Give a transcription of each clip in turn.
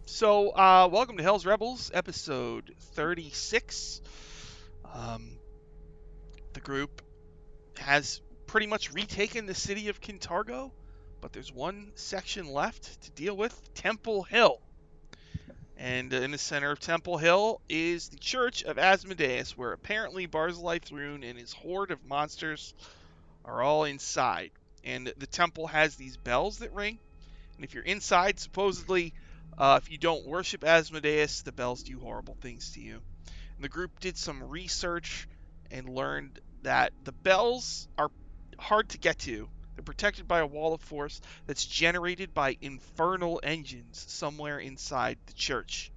Welcome to Hell's Rebels, episode 36. Um, the group has pretty much retaken the city of Kintargo, but there's one section left to deal with, Temple Hill. And in the center of Temple Hill is the Church of Asmodeus, where apparently Barzillai Thrune and his horde of monsters are all inside. And the temple has these bells that ring, and if you're inside, supposedly, if you don't worship Asmodeus, the bells do horrible things to you. And the group did some research and learned that the bells are hard to get to. They're protected by a wall of force that's generated by infernal engines somewhere inside the church.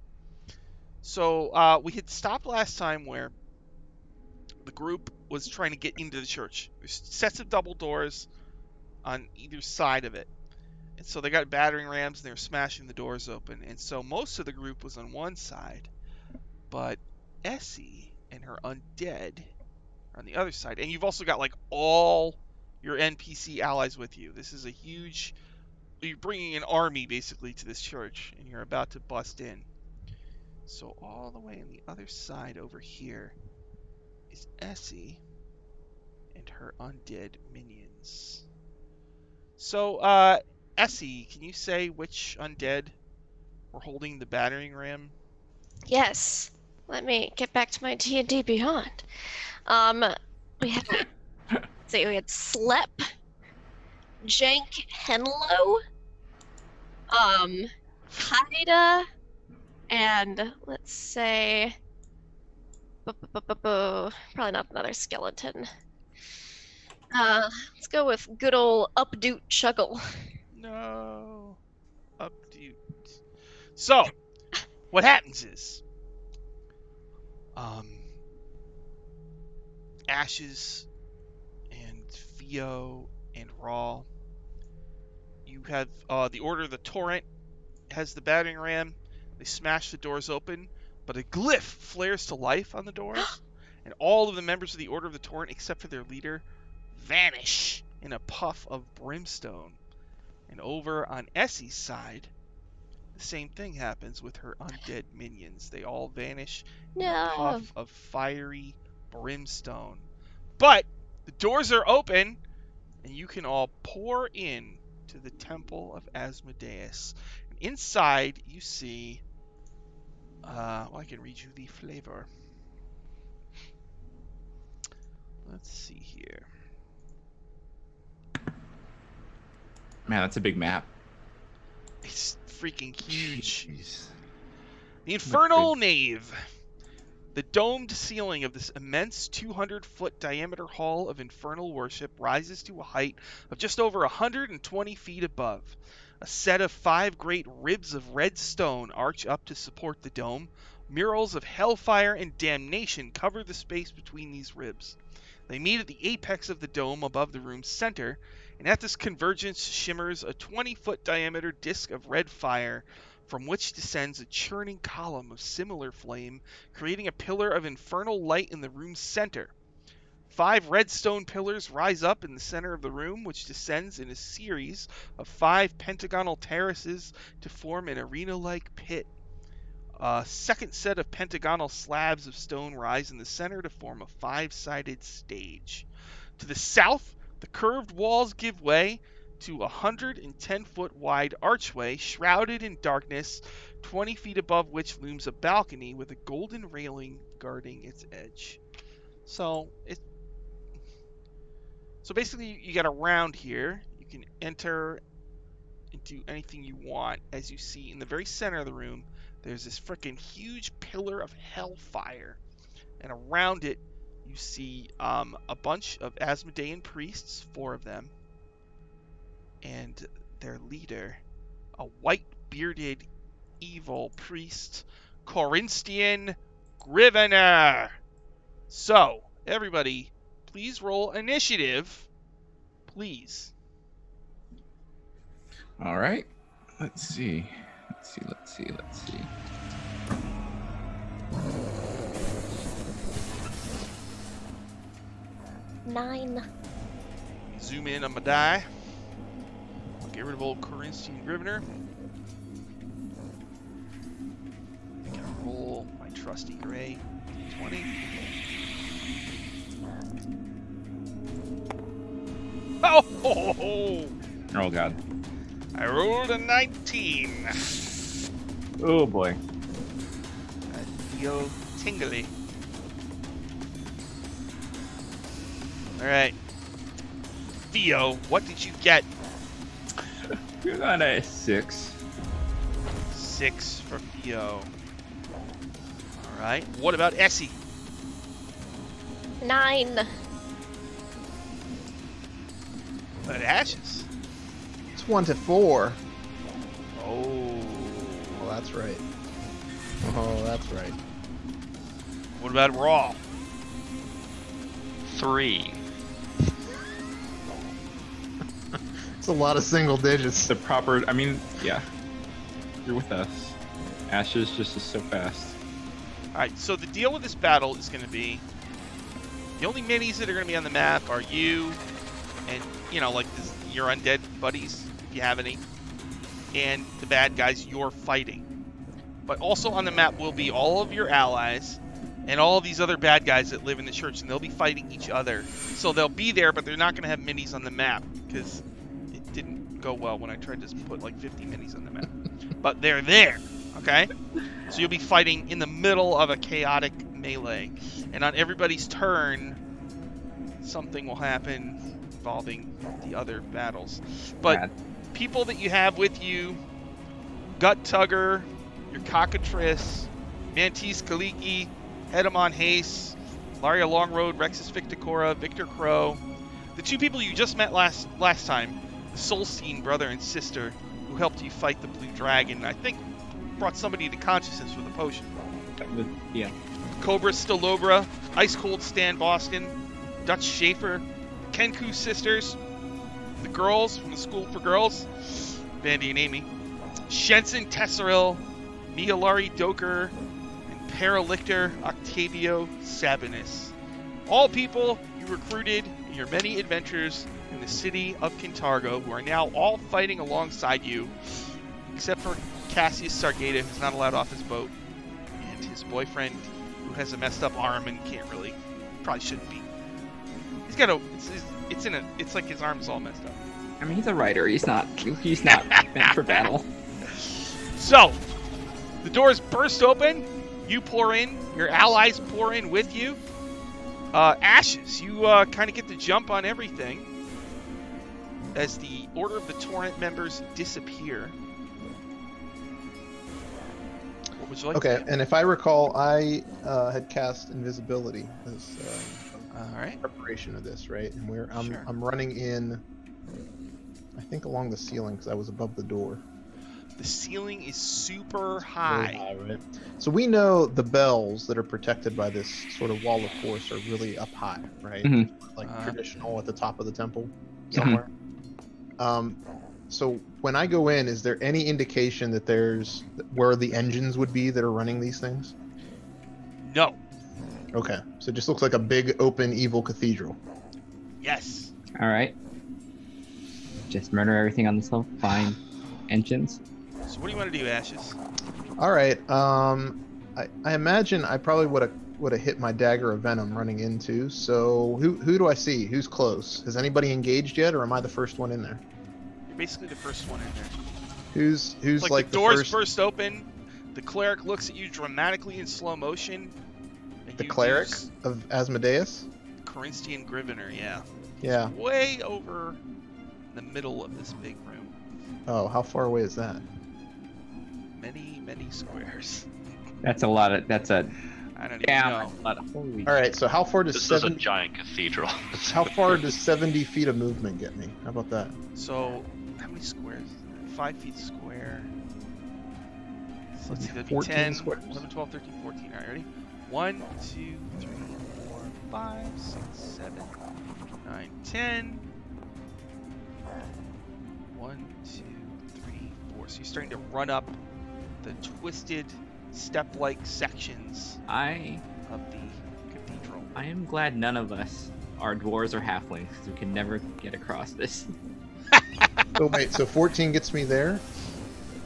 We had stopped last time where the group was trying to get into the church. There's sets of double doors on either side of it. And so they got battering rams and they were smashing the doors open. And so most of the group was on one side, but Essie and her undead are on the other side. And you've also got like all your NPC allies with you. This is a huge. You're bringing an army basically to this church, and you're about to bust in. So all the way on the other side over here is Essie and her undead minions. Essie, can you say which undead were holding the battering ram? Yes. Let me get back to my D&D Beyond. We had Slep, Jank Henlo, Haida, and let's say probably not another skeleton. Let's go with good old Updoot Chuggle. No. Updoot. So, what happens is, Ashes and Theo and Raw, you have the Order of the Torrent has the battering ram. They smash the doors open, but a glyph flares to life on the doors, and all of the members of the Order of the Torrent, except for their leader, vanish in a puff of brimstone. And over on Essie's side, the same thing happens with her undead minions. They all vanish in a puff of fiery brimstone. But the doors are open, and you can all pour in to the Temple of Asmodeus. And inside, you see. I can read you the flavor. Let's see here. Man, that's a big map. It's freaking huge. Jeez. The Infernal Nave. The domed ceiling of this immense 200-foot diameter hall of infernal worship rises to a height of just over 120 feet above. A set of 5 great ribs of red stone arch up to support the dome. Murals of hellfire and damnation cover the space between these ribs. They meet at the apex of the dome above the room's center, and at this convergence shimmers a 20-foot diameter disk of red fire, from which descends a churning column of similar flame, creating a pillar of infernal light in the room's center. 5 redstone pillars rise up in the center of the room, which descends in a series of 5 pentagonal terraces to form an arena-like pit. A second set of pentagonal slabs of stone rise in the center to form a 5-sided stage. To the south, the curved walls give way to a 110-foot wide archway shrouded in darkness, 20 feet above which looms a balcony with a golden railing guarding its edge. So basically, you got a round here. You can enter and do anything you want. As you see in the very center of the room, there's this freaking huge pillar of hellfire, and around it you see a bunch of Asmodean priests, 4 of them, and their leader, a white-bearded evil priest, Corinstian Grivener. So, everybody, please roll initiative. Please. All right. Let's see. 9. Zoom in on my die. I'll get rid of old Corinstian Grivener. trusty gray 20. Oh, ho, ho, ho. Oh god. I rolled a 19. Oh boy. I feel tingly. Alright. Theo, what did you get? You got a 6. 6 for Theo. Alright. What about Essie? 9. What about Ashes? It's 1 to 4. Oh. Oh, that's right. Oh, that's right. What about Raw? 3. It's a lot of single digits. The proper, I mean, yeah. You're with us. Ashes just is so fast. Alright, so the deal with this battle is going to be the only minis that are going to be on the map are you and, you know, like your undead buddies, if you have any, and the bad guys you're fighting. But also on the map will be all of your allies and all of these other bad guys that live in the church, and they'll be fighting each other. So they'll be there, but they're not going to have minis on the map because it didn't go well when I tried to put like 50 minis on the map. But they're there, okay? So you'll be fighting in the middle of a chaotic melee. And on everybody's turn, something will happen involving the other battles. But Bad. people that you have with you, Gut Tugger, your Cockatrice, Mantis Kaliki, Hedamon Haste, Laria Longroad, Rexus Victicora, Victor Crow, the 2 people you just met last time, the Solstein brother and sister, who helped you fight the Blue Dragon, I think brought somebody to consciousness with a potion. Yeah. Cobra Stilobra, Ice Cold Stan Boston, Dutch Schaefer, Kenku sisters, the girls from the School for Girls, Vandy and Amy, Shenson Tesseril, Mialari Doker, and Paralictor Octavio Sabinus. All people you recruited in your many adventures in the city of Kintargo, who are now all fighting alongside you, except for Cassius Sargata, who's not allowed off his boat, and his boyfriend, who has a messed up arm and can't really, probably shouldn't be. He's got a, it's like his arm's all messed up. I mean, he's a writer. He's not meant for battle. So, the doors burst open. You pour in. Your allies pour in with you. Ashes, you kind of get the jump on everything as the Order of the Torrent members disappear. What would you like Okay, to do? and if I recall, I had cast invisibility as All right. preparation of this, right? And Sure. I'm running in, I think along the ceiling because I was above the door. The ceiling is super Very high. right? So we know the bells that are protected by this sort of wall of force are really up high, right? Mhm. Like Uh-huh. traditional at the top of the temple somewhere. So when I go in, is there any indication that there's where the engines would be that are running these things? No. Okay, so it just looks like a big open evil cathedral. Yes. All right. Just murder everything on this hill. Fine. Engines. So what do you want to do, Ashes? All right. I imagine I probably would have hit my dagger of venom running into. So who do I see? Who's close? Has anybody engaged yet, or am I the first one in there? You're basically the first one in there. Who's like the doors first? burst open. The cleric looks at you dramatically in slow motion. And The you cleric use of Asmodeus? Corinthian Grivener, yeah. Yeah. Way over the middle of this big room. Oh, how far away is that? Many, many squares. That's a lot of. That's a. I don't even Damn. know. That's a lot of. Holy. All right. So how far does This is a 70? giant cathedral. How far does 70 feet of movement get me? How about that? So, how many squares? 5 feet square. So let's see, that'd be 14 10, squares. 11, 12, 13, 14. All right, ready? 1, 2, 3, 4, 5, 6, 7, 9, 10. 1, 2, 3, 4. So you're starting to run up the twisted, step-like sections I of the cathedral. am glad none of us are dwarves or halflings because we can never get across this. So wait, so 14 gets me there?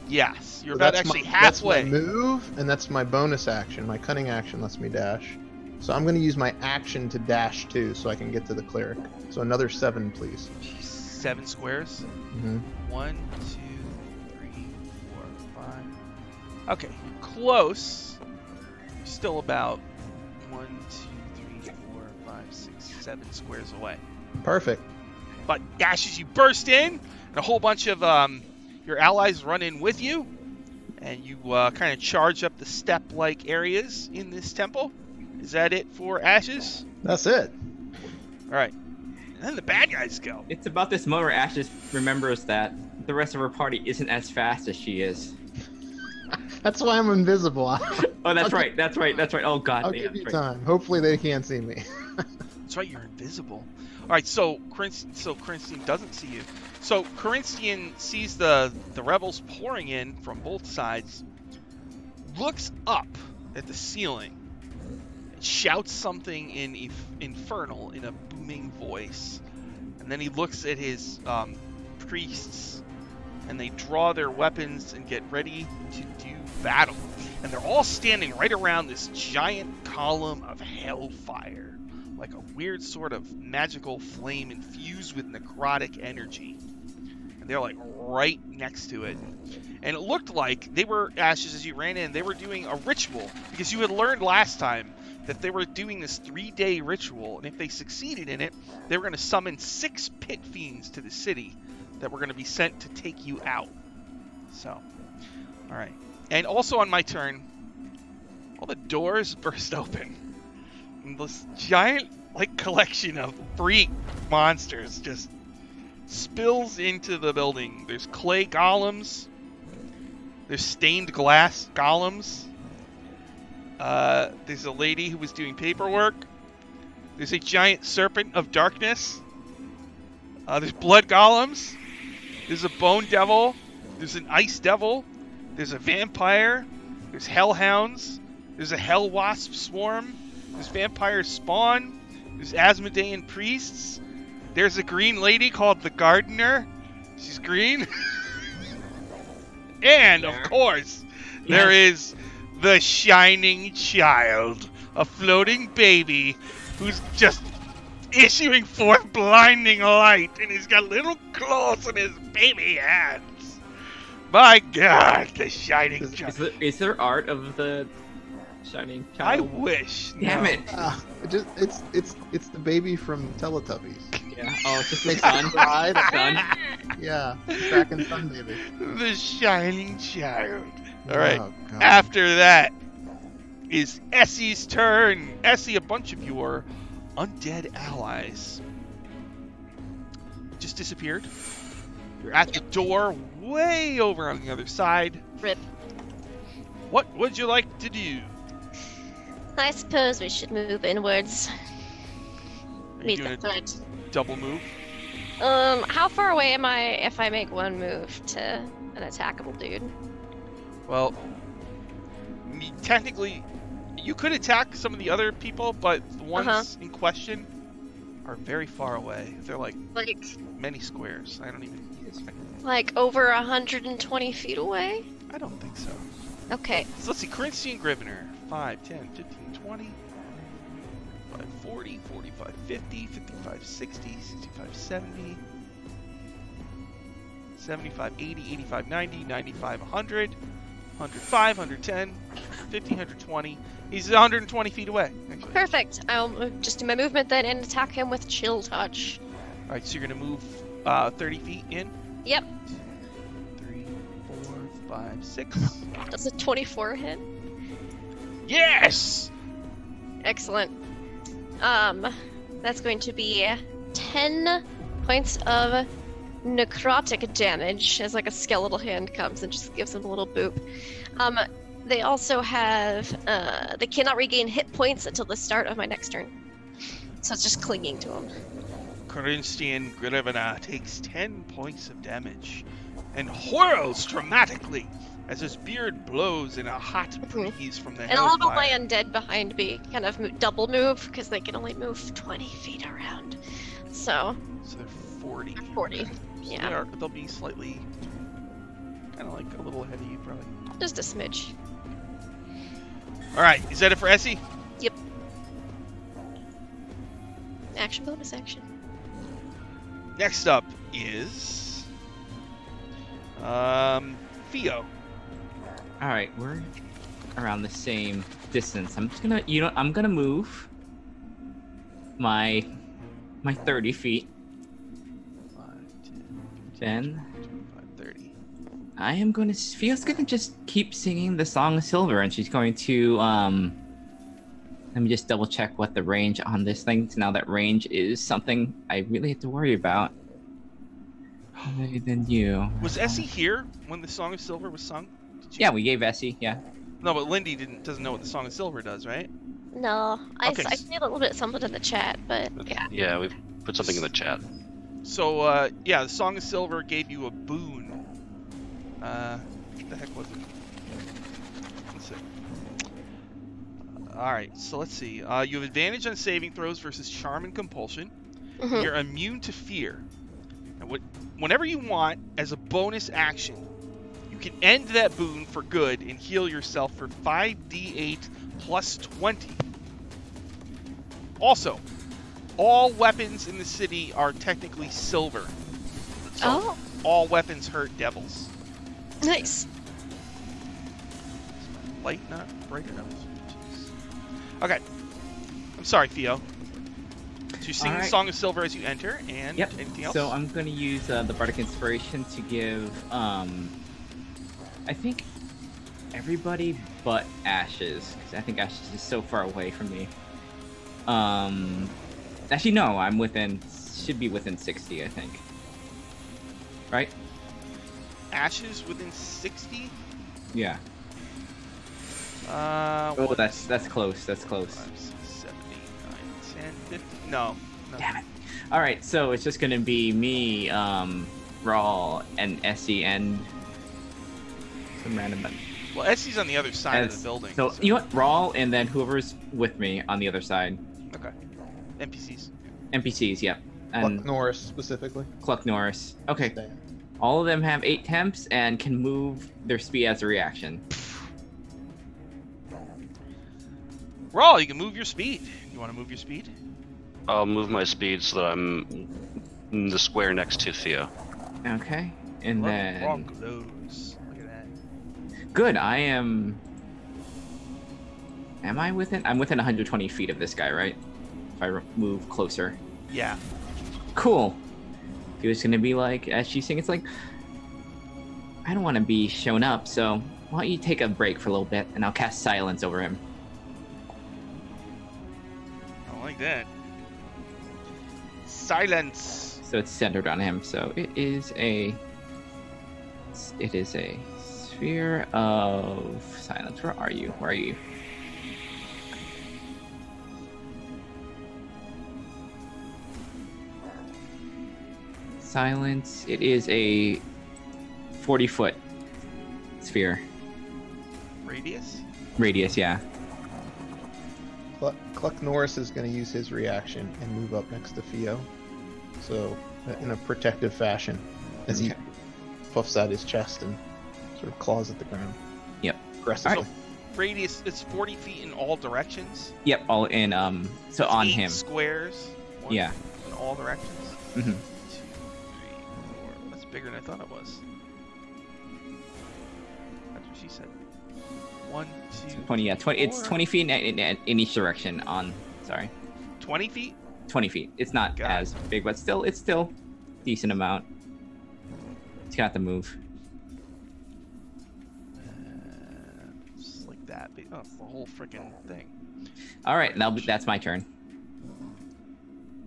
Yes, you're So about that's actually That's my halfway. move, and that's my bonus action. My cunning action lets me dash. So I'm going to use my action to dash too, so I can get to the cleric. So another 7, please. 7 squares. Mm-hmm. 1, 2, 3, 4, 5. Okay, you're close. You're still about 1, 2, 3, 4, 5, 6, 7 squares away. Perfect. But Ashes, you burst in, and a whole bunch of your allies run in with you, and you kind of charge up the step-like areas in this temple. Is that it for Ashes? That's it. All right. And then the bad guys go. It's about this moment where Ashes remembers that the rest of her party isn't as fast as she is. That's why I'm invisible. Oh, that's right. That's right. That's right. Oh God. I'll yeah, give you that's right. time. Hopefully they can't see me. That's right, you're invisible. All right, so Corinthian doesn't see you. So Corinthian sees the rebels pouring in from both sides, looks up at the ceiling, and shouts something in infernal in a booming voice, and then he looks at his priests, and they draw their weapons and get ready to do battle. And they're all standing right around this giant column of hellfire, like a weird sort of magical flame infused with necrotic energy. And they're like right next to it. And it looked like they were, Ashes, as you ran in, they were doing a ritual, because you had learned last time that they were doing this 3-day ritual, and if they succeeded in it, they were going to summon 6 pit fiends to the city that were going to be sent to take you out. So, all right. And also on my turn, all the doors burst open. And this giant, like, collection of freak monsters just spills into the building. There's clay golems. There's stained glass golems. There's a lady who was doing paperwork. There's a giant serpent of darkness. There's blood golems. There's a bone devil. There's an ice devil. There's a vampire. There's hellhounds. There's a hell wasp swarm. There's vampire spawn. There's Asmodean priests. There's a green lady called the Gardener. She's green. And, of course, there is the Shining Child, a floating baby who's just issuing forth blinding light, and he's got little claws in his baby hands. My God, the Shining Child. Is there art of the Shining I Child? wish. Damn no. it. It's the baby from Teletubbies. Yeah. Oh, it's just the Makes sun. me cry. Sun. Yeah, back in Sun Baby. The Shining Child. All right. Oh, God. After that is Essie's turn. Essie, a bunch of your undead allies just disappeared. You're at the door, way over on the other side. Rip. What would you like to do? I suppose we should move inwards. Are you Meet doing the a threat. double move? How far away am I if I make one move to an attackable dude? Well, technically, you could attack some of the other people, but the ones in question are very far away. They're like Like many squares. I don't even. over 120 feet away? I don't think so. Okay. So let's see. Corinthian Grivner. 5, 10, 15, 20. 45, 40, 45, 50, 55, 60, 65, 70. 75, 80, 85, 90, 95, 100. 105, 110, 50, 120. He's 120 feet away, actually. Perfect. I'll just do my movement then and attack him with Chill Touch. All right, so you're going to move 30 feet in. Yep. 3, 4, 5, 6. Does a 24 hit? Yes! Excellent. That's going to be 10 points of necrotic damage as like a skeletal hand comes and just gives him a little boop. They also have they cannot regain hit points until the start of my next turn. So it's just clinging to him. Corinthian Grivna takes 10 points of damage and whirls dramatically as his beard blows in a hot breeze from the And I'll have all hellfire. my undead behind me kind of double move because they can only move 20 feet around. So So they're 40. 40. So Yeah. they'll be slightly kind kind of like a little ahead of you, probably. Just a smidge. All right, is that it for Essie? Yep. Action bonus action. Next up is Theo. All right, we're around the same distance. I'm just gonna, I'm gonna move my 30 feet. 5, 10, Then 25, 30. I am going to. Theo's gonna just keep singing the Song of Silver, and she's going to. Let me just double check what the range on this thing. Now that range is something I really have to worry about. Other than you. Was Essie here when the Song of Silver was sung? Yeah, we gave Essie. Yeah. No, but Lindy doesn't know what the Song of Silver does, right? No, I Okay. I see a little bit something in the chat, but yeah. Yeah, we've put something in the chat. So, yeah, the Song of Silver gave you a boon. What the heck was it? Let's see. Alright, so let's see. You have advantage on saving throws versus Charm and Compulsion. Mhm. You're immune to fear. And whenever you want, as a bonus action, you can end that boon for good and heal yourself for 5d8 plus 20. Also, all weapons in the city are technically silver. So Oh, all weapons hurt devils. nice. Light not bright enough. Jeez. Okay. I'm sorry, Theo. So you sing the Alright. Song of Silver as you enter, and Yep. anything else? So I'm going to use the Bardic Inspiration to give, I think everybody but Ashes, because I think Ashes is so far away from me. Actually, no, I'm should be within 60, I think. Right? Ashes within 60? Yeah. What That's close. That's close. 5, 6, 7, 8, 9, 10, 50. No. Damn it. All right, so it's just gonna be me, Rawl, and Essie, and some random. Well, Essie's on the other side of the building. So you know what, Rawl, and then whoever's with me on the other side. Okay. NPCs. NPCs, yep. Buck And Norris specifically. Cluck Norris. Okay. Stay. All of them have 8 temps and can move their speed as a reaction. Rawl, you can move your speed. You want to move your speed? I'll move my speed so that I'm in the square next to Theo. Okay. And Look, then Broncos. Look at that. good. I am. Am I within? I'm within 120 feet of this guy, right? If I move closer. Yeah. Cool. He was gonna be like, as she's saying, it's like, I don't want to be shown up, so why don't you take a break for a little bit, and I'll cast silence over him. I don't like that. Silence. So it's centered on him. So it is a sphere of silence. Where are you? Where are you? Silence. It is a 40-foot sphere. Radius? Radius, yeah. Cluck Norris is going to use his reaction and move up next to Theo. So, in a protective fashion, as he Okay. puffs out his chest and sort of claws at the ground. Yep. Aggressively. Alright. Radius, it's 40 feet in all directions. Yep, all in, so It's on 8 him. squares. One Yeah. In all directions. hmm 2, 3, 4. That's bigger than I thought it was. That's what she said. 1, 2, 20, yeah. 20, it's 4. 20 feet in each direction on, sorry. 20 feet? 20 feet. It's not Got it. as big, but it's still decent amount. It's got to move. Just like that. Oh, it's the whole freaking thing. All right, that's my turn.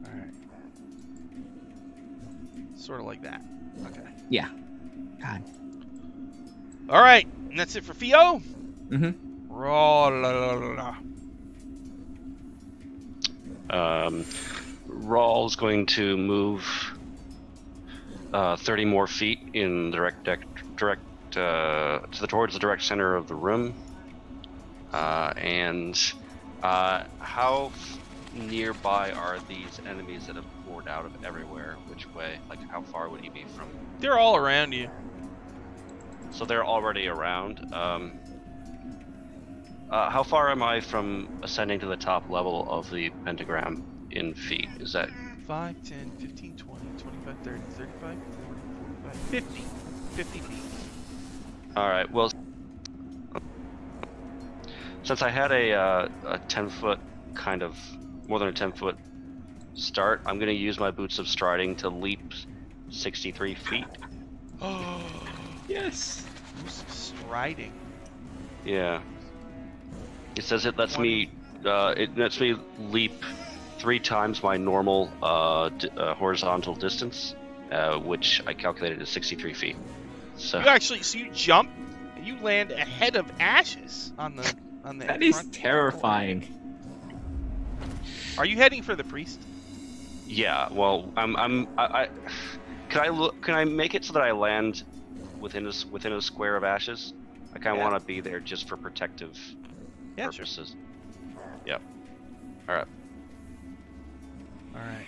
Alright. Sort of like that. Okay. Yeah. God. Alright, and that's it for Theo. Mm-hmm. Rawl's going to move 30 more feet in towards the direct center of the room. How nearby are these enemies that have poured out of everywhere? Which way? Like, how far would he be from? They're all around you. So they're already around. How far am I from ascending to the top level of the pentagram in feet? Is that 5, 10, 15, 20, 25, 30, 35, 40, 45, 50. 50 feet. all right? Well, since I had a 10-foot kind of more than a 10-foot start, I'm going to use my boots of striding to leap 63 feet. Oh, Yes. striding. Yeah. It says it lets me leap 3 times my normal horizontal distance, which I calculated as 63 feet. So You jump and you land ahead of Ashes on the That is front terrifying. door. Are you heading for the priest? yeah, well, can I make it so that I land within a square of Ashes? I kind of Yeah. want to be there just for protective Yeah, sure. purposes. Yep. All right. All right.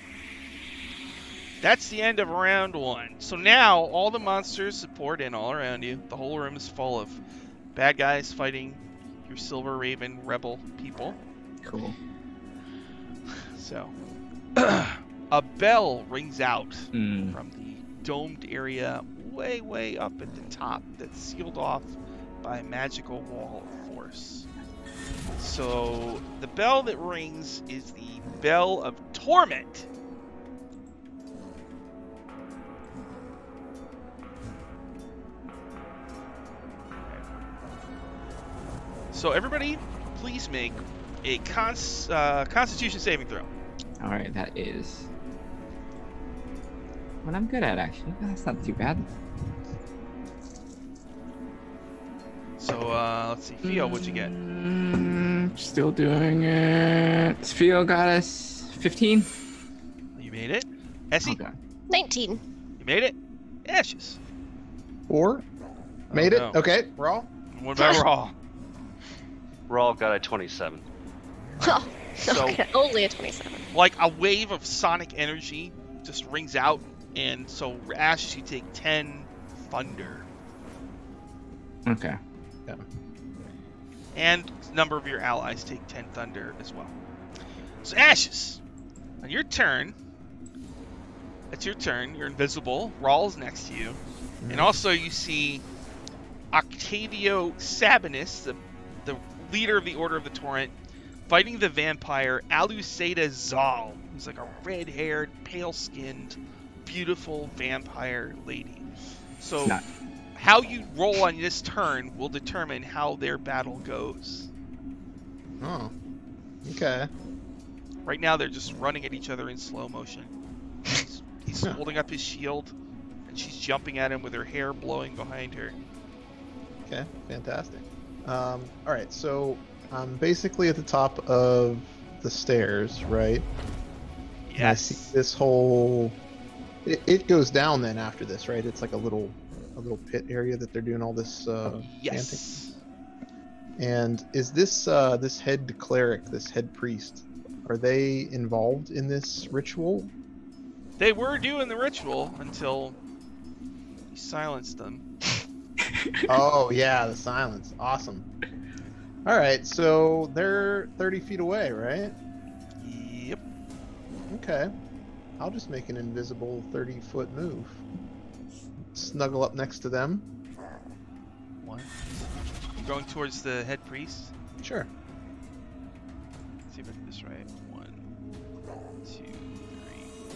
That's the end of round 1. So now all the monsters support in all around you. The whole room is full of bad guys fighting your Silver Raven rebel people. Cool. So a bell rings out Hmm. from the domed area way up at the top that's sealed off by a magical wall of force. So the bell that rings is the Bell of Torment. So everybody, please make a Constitution saving throw. All right, that is what I'm good at, actually. That's not too bad. So let's see, Theo, what'd you get? Still doing it. Theo got us 15. You made it. Essie, Okay. 19. you made it. Ashes. 4. Made Oh, it. no. Okay, we're all. What about Raw? Raw got a 27. Oh, So- okay. Only a 27. Like a wave of sonic energy just rings out, and so Ashes, you take 10 thunder, Okay. and a number of your allies take 10 thunder as well. So Ashes, on your turn, it's your turn. You're invisible. Rawl's next to you, and also you see Octavio Sabinus, the leader of the Order of the Torrent, fighting the vampire Alusada Zal, who's like a red-haired, pale-skinned, beautiful vampire lady. So Not- how you roll on this turn will determine how their battle goes. Oh. Okay. Right now they're just running at each other in slow motion. He's holding up his shield, and she's jumping at him with her hair blowing behind her. Okay. Fantastic. All right. So I'm basically at the top of the stairs, right? And I see Yes. this whole. It goes down then after this, right? It's like a little pit area that they're doing all this chanting. Yes. And is this this head cleric, this head priest, are they involved in this ritual? They were doing the ritual until you silenced them. Oh yeah, the silence. Awesome. All right, so they're 30 feet away, right? Yep. Okay. I'll just make an invisible 30-foot move. Snuggle up next to them. One. You going towards the head priest? Sure. Let's see if I get this right. 1, 2, 3,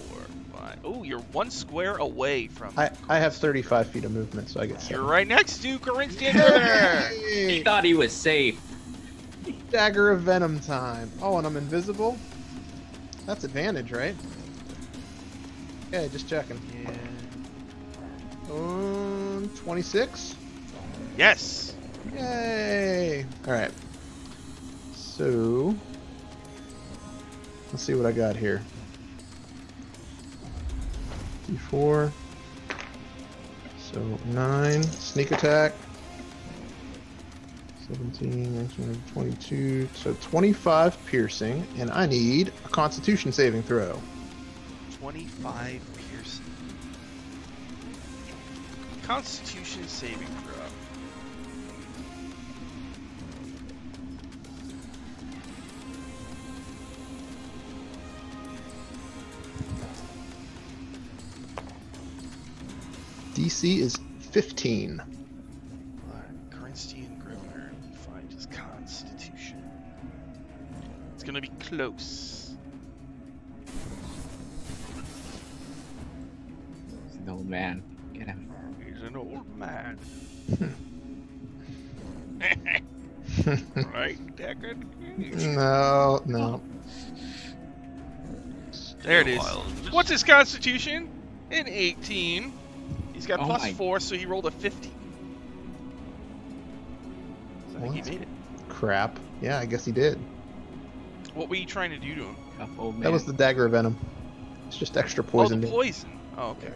4, 5. Oh, you're 1 square away from. I have 35 feet of movement, so I get 7. You're right next to Corinthian River. He thought he was safe. Dagger of Venom time. Oh, and I'm invisible? That's advantage, right? Okay, just checking. Yeah. 26? Yes. Yay! Alright. So... let's see what I got here. D4. So, 9. Sneak attack. 17, 19, 22. So, 25 piercing. And I need a constitution saving throw. 25 piercing. Constitution saving throw. DC is 15. Corinthian Grimoire. Let me find his constitution. It's gonna be close. He's an old man. Get him. He's an old man. Right, Deckard? No. There it is. Wild. What's his constitution? An 18. He's got Oh plus my- 4, so he rolled a 50. So I think What? he made it. Crap. Yeah, I guess he did. What were you trying to do to him? Tough old man. That was the dagger of venom. It's just extra Oh, poison. the poison. Oh, okay.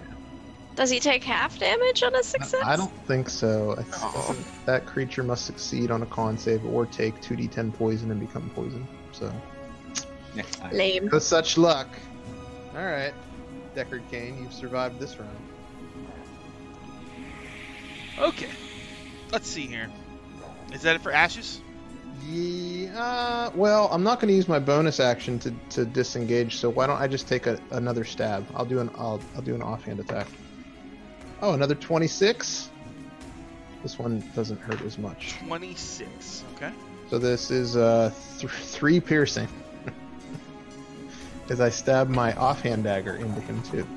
Does he take half damage on a success? I don't think so. Oh. That creature must succeed on a con save or take 2d10 poison and become poison. So, Next time. Lame. with such luck. All right, Deckard Cain, you've survived this round. Okay. Let's see here. Is that it for Ashes? Yeah. Well, I'm not going to use my bonus action to disengage. So why don't I just take another stab? I'll do an offhand attack. Oh, another 26. This one doesn't hurt as much. 26. Okay. So this is 3 piercing. As I stab my offhand dagger into him too.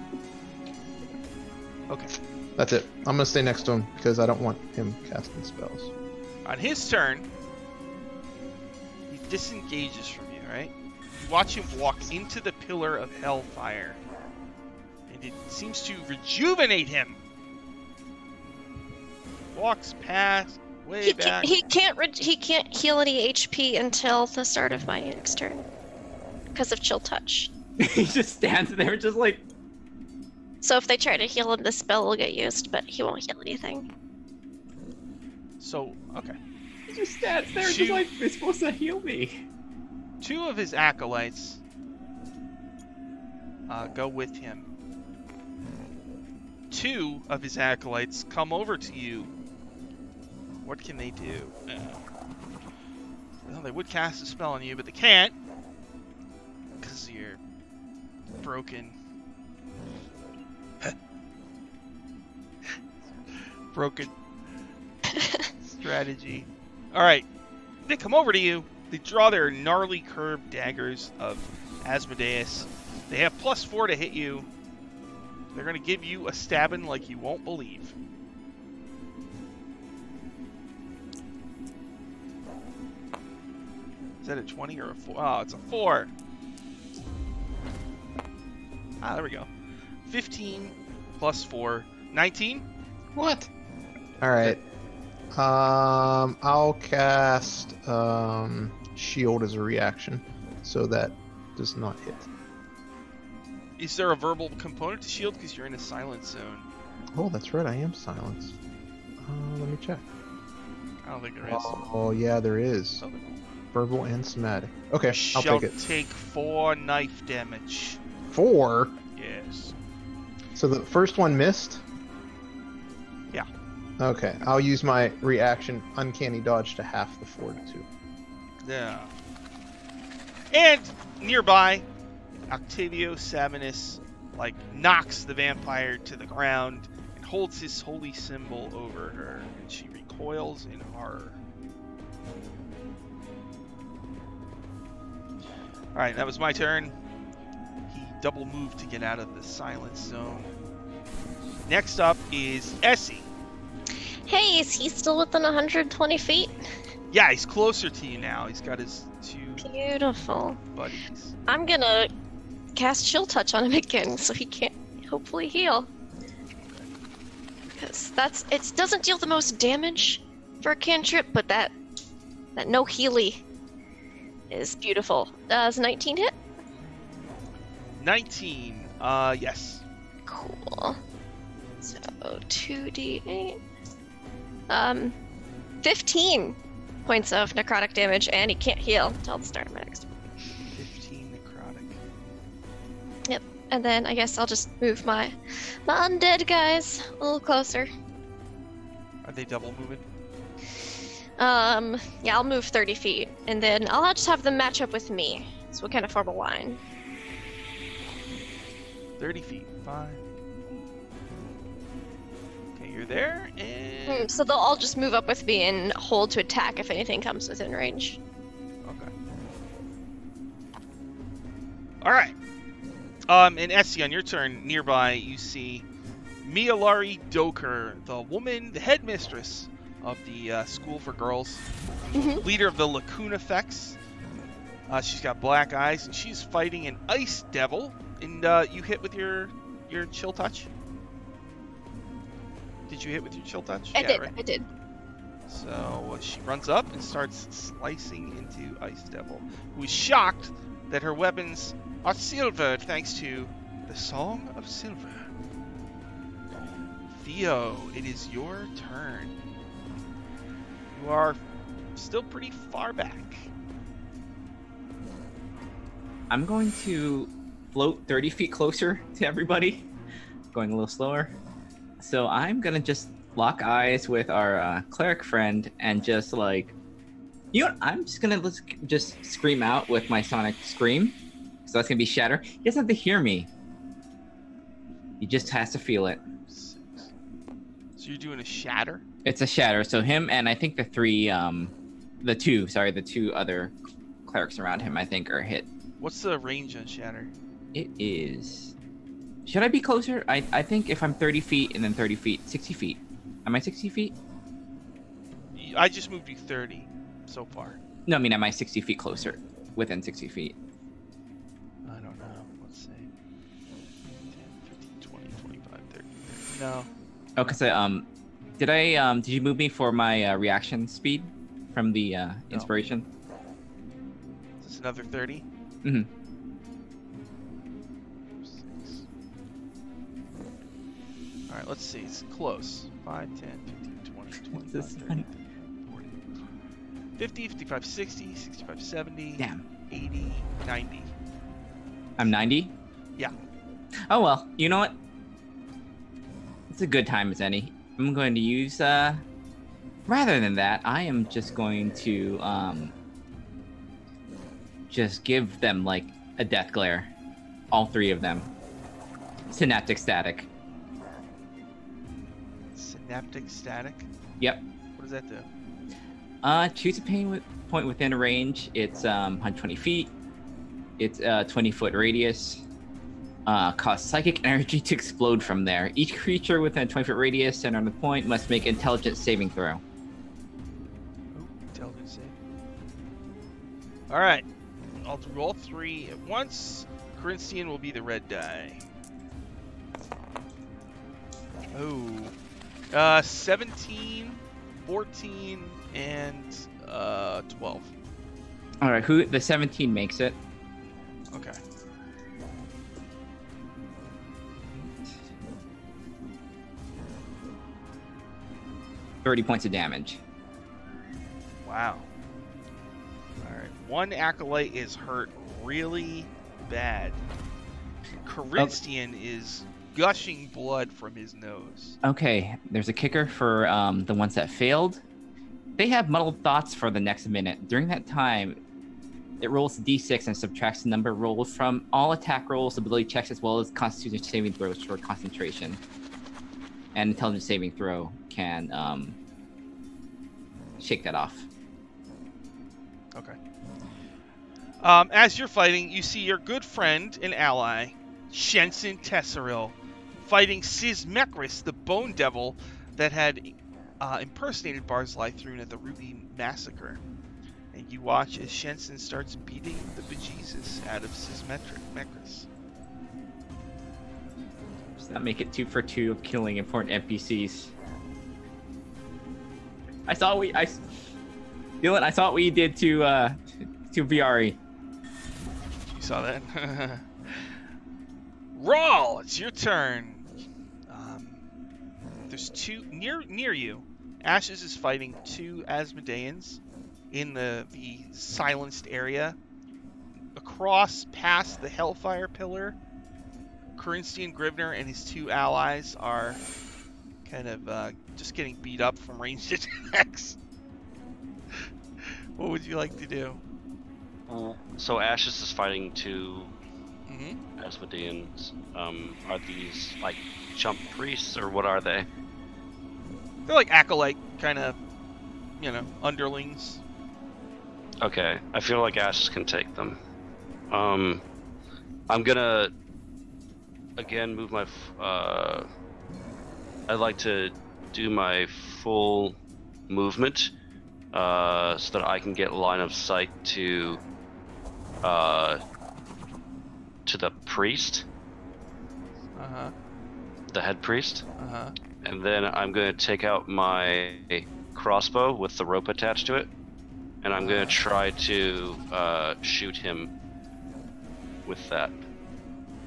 Okay. That's it. I'm gonna stay next to him because I don't want him casting spells. On his turn, he disengages from you, right? You watch him walk into the pillar of hellfire. And it seems to rejuvenate him. Walks past, way He back. he can't heal any HP until the start of my next turn because of chill touch. He just stands there, just like. So if they try to heal him, the spell will get used, but he won't heal anything. So, okay. He just stands there, Shoot. just like they're supposed to heal me. 2 of his acolytes go with him. 2 of his acolytes come over to you. What can they do? Well, they would cast a spell on you, but they can't. Because you're broken. Broken strategy. Alright. They come over to you. They draw their gnarly curved daggers of Asmodeus. They have plus 4 to hit you. They're going to give you a stabbing like you won't believe. Is that a 20 or a 4? Oh, it's a 4. Ah, there we go. 15 plus 4. 19? What? All right. I'll cast shield as a reaction, so that does not hit. Is there a verbal component to shield because you're in a silent zone? Oh, that's right. I am silenced. Let me check. I don't think there is. Oh, yeah, there is. Oh, Verbal and somatic. Okay, I'll shall take it. take 4 knife damage. 4. Yes. So the first one missed? Yeah. Okay, I'll use my reaction uncanny dodge to half the 4 to 2. Yeah. And nearby, Octavio Savinus knocks the vampire to the ground and holds his holy symbol over her, and she recoils in horror. Alright, that was my turn. He double moved to get out of the silence zone. Next up is Essie. Hey, is he still within 120 feet? Yeah, he's closer to you now. He's got his 2 Beautiful. buddies. I'm gonna cast chill touch on him again so he can't hopefully heal. Because it doesn't deal the most damage for a cantrip, but that no healy is beautiful. Does 19 hit? 19. Yes. Cool. So 2d8. 15 points of necrotic damage, and he can't heal until the start of my next one. 15 necrotic. Yep. And then I guess I'll just move my undead guys a little closer. Are they double moving? Yeah, I'll move 30 feet, and then I'll just have them match up with me. So we kind of form a line. 30 feet. 5. You're there, and So they'll all just move up with me and hold to attack if anything comes within range. okay. All right. And Essie, on your turn, nearby, you see Mialari Doker, the headmistress of the school for girls, Mhm. leader of the Lacuna Effects. She's got black eyes, and she's fighting an ice devil. And you hit with your chill touch. Did you hit with your chill touch? I did. Right? I did. So she runs up and starts slicing into Ice Devil, who is shocked that her weapons are silvered thanks to the Song of Silver. Theo, it is your turn. You are still pretty far back. I'm going to float 30 feet closer to everybody, going a little slower. So I'm going to just lock eyes with our cleric friend and just like, you know what? I'm just going to just scream out with my sonic scream. So that's going to be shatter. He doesn't have to hear me. He just has to feel it. 6. So you're doing a shatter? It's a shatter. So him and I think the two other clerics around him, I think, are hit. What's the range on shatter? It is. Should I be closer? I think if I'm 30 feet and then 30 feet, 60 feet. Am I 60 feet? I just moved you 30 so far. No, I mean, am I 60 feet closer? Within 60 feet. I don't know. Let's see. 10, 15, 20, 25, 30. No. Oh, because did you move me for my reaction speed from the inspiration? Is this another 30? Mm-hmm. 6. Alright, let's see. It's close. 5, 10, 15, 20, 25, This is 30, funny. 40, 50, 55, 60, 65, 70, Damn. 80, 90. I'm 90? Yeah. Oh, well. You know what? It's a good time as any. I'm going to use, rather than that, I am just going to, just give them, like, a death glare. All 3 of them. Synaptic static. Synaptic static? Yep. What does that do? Choose a point within a range. It's 120 feet. It's a 20-foot radius. Cause psychic energy to explode from there. Each creature within a 20-foot radius centered on the point must make intelligence saving throw. Oh, intelligence save. Alright. I'll do all 3 at once. Corinthian will be the red die. Oh. 17, 14, and 12. All right, the 17 makes it. Okay. $30 points of damage. Wow. Alright. One acolyte is hurt really bad. Corinthian is gushing blood from his nose. Okay, there's a kicker for the ones that failed. They have muddled thoughts for the next minute. During that time, it rolls d6 and subtracts the number rolled from all attack rolls, ability checks, as well as constitution saving throws for concentration. And intelligence saving throw can shake that off. Okay. As you're fighting, you see your good friend and ally, Shensen Tesseril, fighting Sismekris, the bone devil that had impersonated Barzlythrun at the Ruby Massacre. And you watch as Shensen starts beating the bejesus out of Sismekris. Does that make it 2 for 2 of killing important NPCs? Dylan, I saw what you did to Viari. You saw that? Rawl, it's your turn. There's 2 near you. Ashes is fighting 2 Asmodeans in the silenced area. Across past the Hellfire Pillar, Corinthian Grivner and his 2 allies are kind of just getting beat up from ranged attacks. What would you like to do? So Ashes is fighting 2 Mm-hmm. Asmodeans. Are these like jump priests or what are they? They're like acolyte kind of, underlings. Okay, I feel like Ashes can take them. I'm gonna again move my. I'd like to do my full movement, so that I can get line of sight to the priest, the head priest, and then I'm gonna take out my crossbow with the rope attached to it, and I'm gonna try to shoot him with that.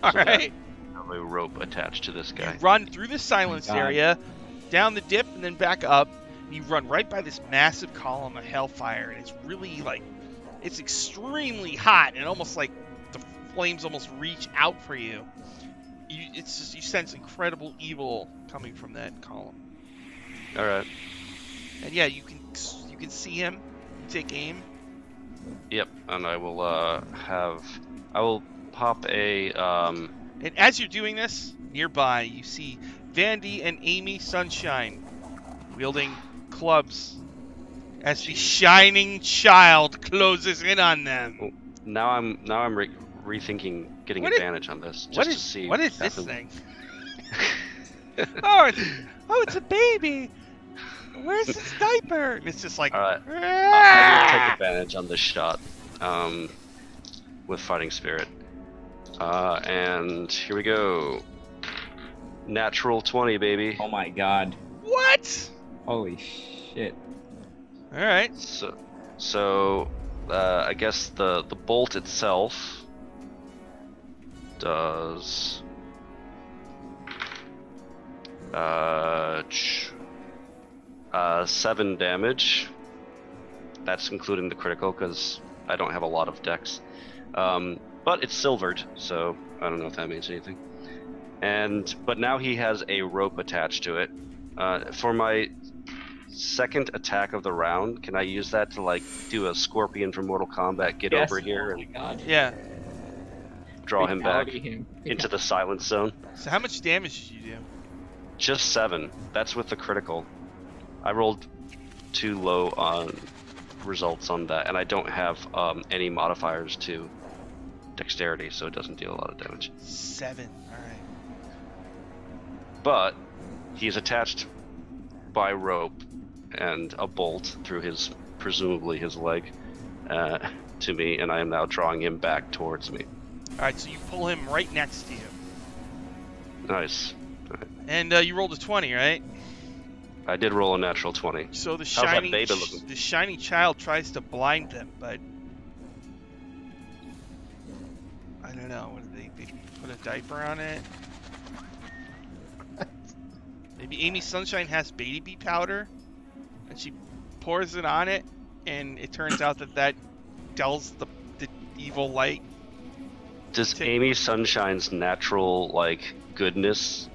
All So right. have a rope attached to this guy. You run through the silenced God. area, down the dip, and then back up. And you run right by this massive column of hellfire, and it's really it's extremely hot, and almost like the flames almost reach out for you. You sense incredible evil coming from that column. All right. And yeah, you can see him. You take aim. Yep. And I will I will pop a And as you're doing this, nearby you see Vandy and Amy Sunshine wielding clubs as the shining child closes in on them. Now I'm rethinking getting What is- advantage on this just What to is see what is this happens. thing? It's a baby. Where's his diaper? And it's just like, All right. I will "Ah!" take advantage on this shot with Fighting Spirit. And here we go. Natural 20, baby. Oh my god. What? Holy shit. All right. So I guess the bolt itself does 7 damage. That's including the critical because I don't have a lot of dex. But it's silvered, so I don't know if that means anything. But now he has a rope attached to it. For my second attack of the round, can I use that to do a scorpion from Mortal Kombat? Get Yes. over here Oh my and god. Yeah. draw him back Fatality him. into the silence zone. So how much damage did you do? Just 7. That's with the critical. I rolled too low on results on that, and I don't have any modifiers to dexterity, so it doesn't deal a lot of damage. 7. All right. But he's attached by rope and a bolt through presumably his leg, to me, and I am now drawing him back towards me. All right. So you pull him right next to you, Nice. and you rolled a 20, right? I did roll a natural 20. So the that shining baby looking? the shining child tries to blind them, but I don't know. What did they put a diaper on it? Maybe Amy Sunshine has baby powder, and she pours it on it, and it turns out that dulls the evil light. Does Amy Sunshine's natural goodness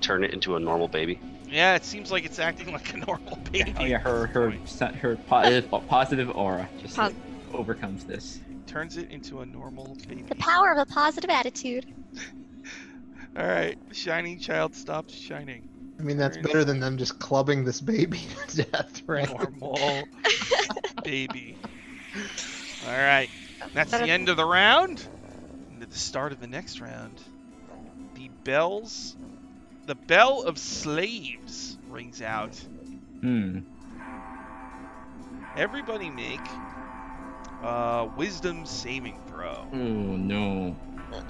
turn it into a normal baby? Yeah, it seems like it's acting like a normal baby. Oh yeah, her positive aura just overcomes this. Turns it into a normal baby. The power of a positive attitude. All right, the shining child stops shining. I mean, that's better than them just clubbing this baby to death, right? Normal baby. All right, that's the end of the round. And at the start of the next round, the bell of slaves rings out. Everybody make wisdom saving throw. Oh no.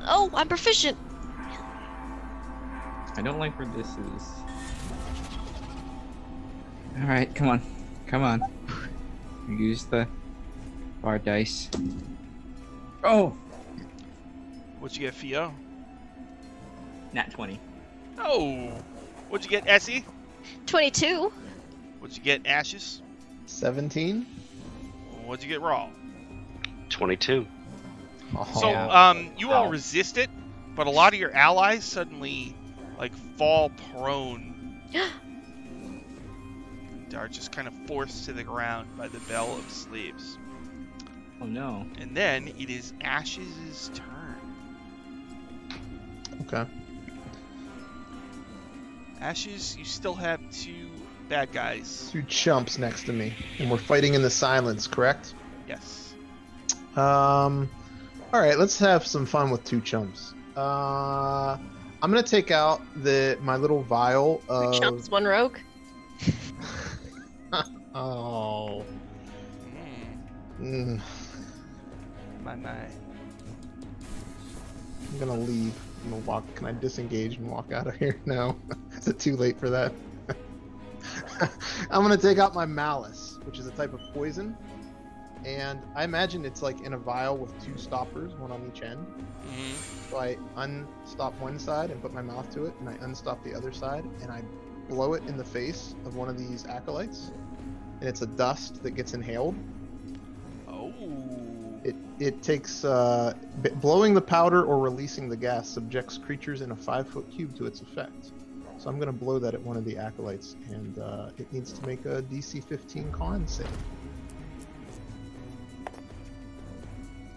Oh, I'm proficient. I don't like where this is. Alright, come on. Come on. Use the bar dice. Oh! What'd you get, Fio? Nat 20. Oh. What'd you get, Essie? 22. What'd you get, Ashes? 17? What'd you get, Raw? 22. Oh, So, you all resist it, but a lot of your allies suddenly, fall prone. They are just kind of forced to the ground by the bell of slaves. Oh no. And then it is Ash's turn. okay. Ashes, you still have 2 bad guys. 2 chumps next to me, and we're fighting in the silence, correct? Yes. All right, let's have some fun with 2 chumps. I'm gonna take out my little vial of. Chumps, one rogue. Oh. Mm, Mm. my. I'm gonna leave. I'm gonna walk. Can I disengage and walk out of here? No. Is it too late for that? I'm gonna take out my malice, which is a type of poison, and I imagine it's like in a vial with 2 stoppers, one on each end. Mm-hmm. So I unstop one side and put my mouth to it, and I unstop the other side, and I blow it in the face of one of these acolytes, and it's a dust that gets inhaled. Oh. It takes blowing the powder or releasing the gas subjects creatures in a 5-foot cube to its effect. So I'm gonna blow that at one of the acolytes, and it needs to make a DC 15 con save.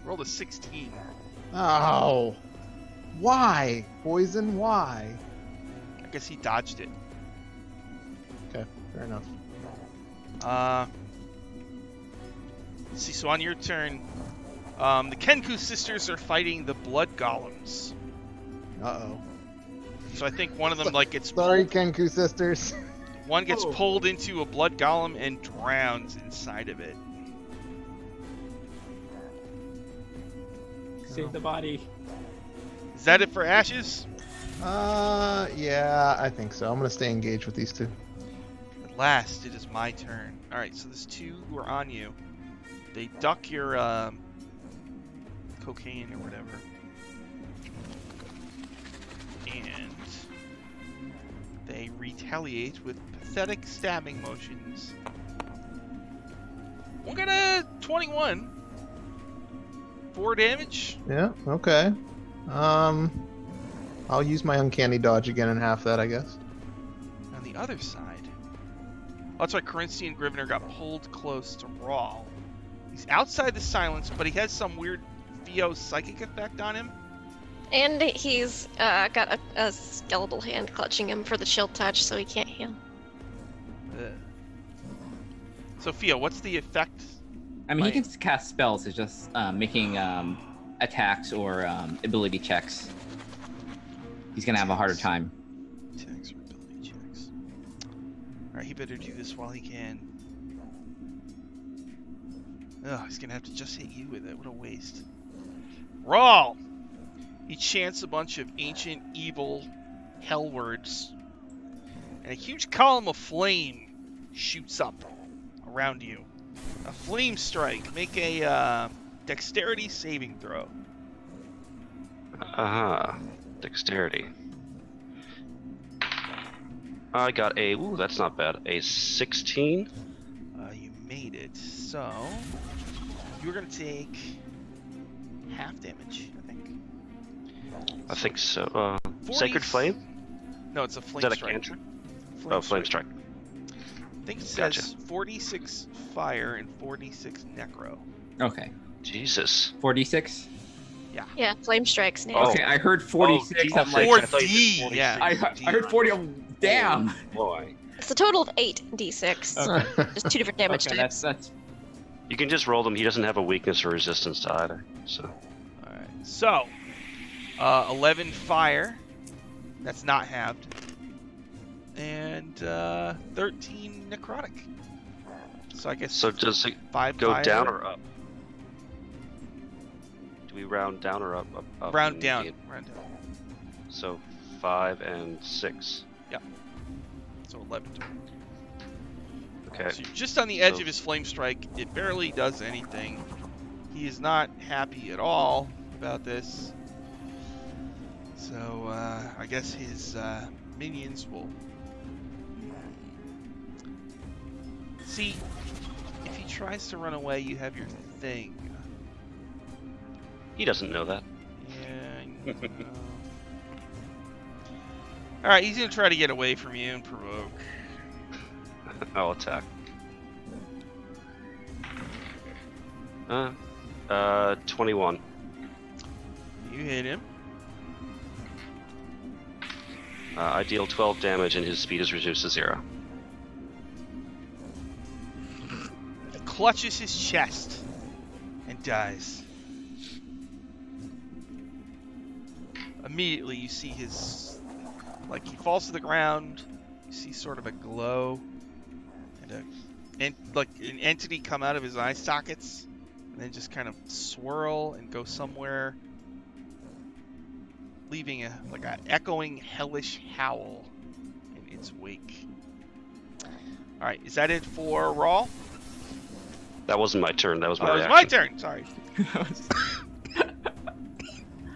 Rolled a 16. Oh, why poison? Why? I guess he dodged it. Okay, fair enough. Let's see. So on your turn, the Kenku sisters are fighting the blood golems. Uh-oh. So I think one of them like gets Sorry, pulled, Kenku sisters. one gets pulled into a blood golem and drowns inside of it. Save the body. Is that it for Ashes? Yeah, I think so. I'm gonna stay engaged with these 2. At last, it is my turn. All right, so there's 2 who are on you. They duck your cocaine or whatever, and they retaliate with pathetic stabbing motions. One got a 21. 4 damage. Yeah, okay. I'll use my uncanny dodge again and half that, I guess. On the other side, that's why Corinthi Grivner got pulled close to Rawl. He's outside the silence, but he has some weird Theo psychic effect on him. And he's got a skeletal hand clutching him for the chill touch, so he can't heal. Sophia, what's the effect? I mean, he can cast spells. It's just making attacks or ability checks. He's gonna have a harder time. Attacks or ability checks. Alright, he better do this while he can. Ugh, he's gonna have to just hit you with it. What a waste. Rawl! He chants a bunch of ancient, evil hell words, and a huge column of flame shoots up around you. A flame strike. Make a dexterity saving throw. Dexterity. I got a, ooh, that's not bad, a 16. You made it. So, you're going to take half damage, I think. I think so. 40 Sacred Flame? No, it's a flame Is that a strike. cantrip? Oh, Flame Strike. I think it says Gotcha. 46 fire and 46 necro. Okay. Jesus. 46. Yeah, flame strikes now. Oh. Okay, I heard 46. Oh, I'm like, I thought you said 4D, 46. yeah. I heard 40. Oh, damn. Oh, boy. It's a total of 8 d6. Okay. Just 2 different damage Okay, types. that's You can just roll them. He doesn't have a weakness or resistance to either. So Alright, so 11 fire. That's not halved. And 13 necrotic. So I guess So does it 5 go fire. down or up? Do we round down or up? Up Round in down. the- Round down. So 5 and 6. So 11 total. Okay. So you're just on the edge So- of his flame strike. It barely does anything. He is not happy at all about this. So I guess his minions will. See, if he tries to run away, you have your thing. He doesn't know that. Yeah. I know. All right, he's gonna try to get away from you and provoke. I'll attack. 21. You hit him. I deal 12 damage and his speed is reduced to 0. clutches his chest and dies. Immediately, you see his, like, he falls to the ground. You see sort of a glow and like an entity come out of his eye sockets, and then just kind of swirl and go somewhere, leaving a echoing hellish howl in its wake. All right, is that it for Raw? That wasn't my turn. That was Oh, my it was action. my turn. Sorry,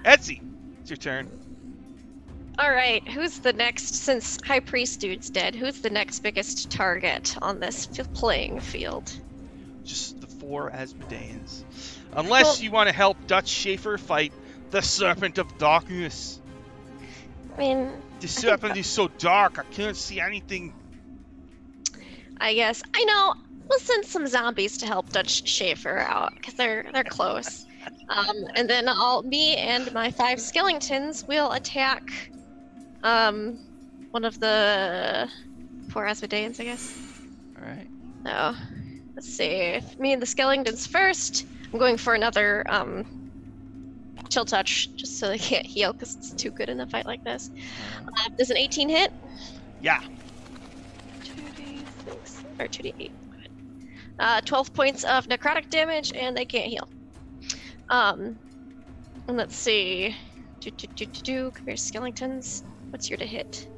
Etsy, it's your turn. All right, who's the next? Since High Priest dude's dead, who's the next biggest target on this playing field? Just the 4 Asmodeans. Unless you want to help Dutch Schaefer fight the Serpent of Darkness. I mean, The serpent is so dark, I can't see anything. I guess I know. We'll send some zombies to help Dutch Schaefer out because they're close. And then me and my 5 skeletons will attack one of the 4 Asmodeans, I guess. All right. So let's see. Me and the skeletons first. I'm going for another chill touch just so they can't heal because it's too good in a fight like this. Does an 18 hit? Yeah. 2d6 or 2d8. 12 points of necrotic damage, and they can't heal. And let's see. Come here, skeletons. What's your to hit?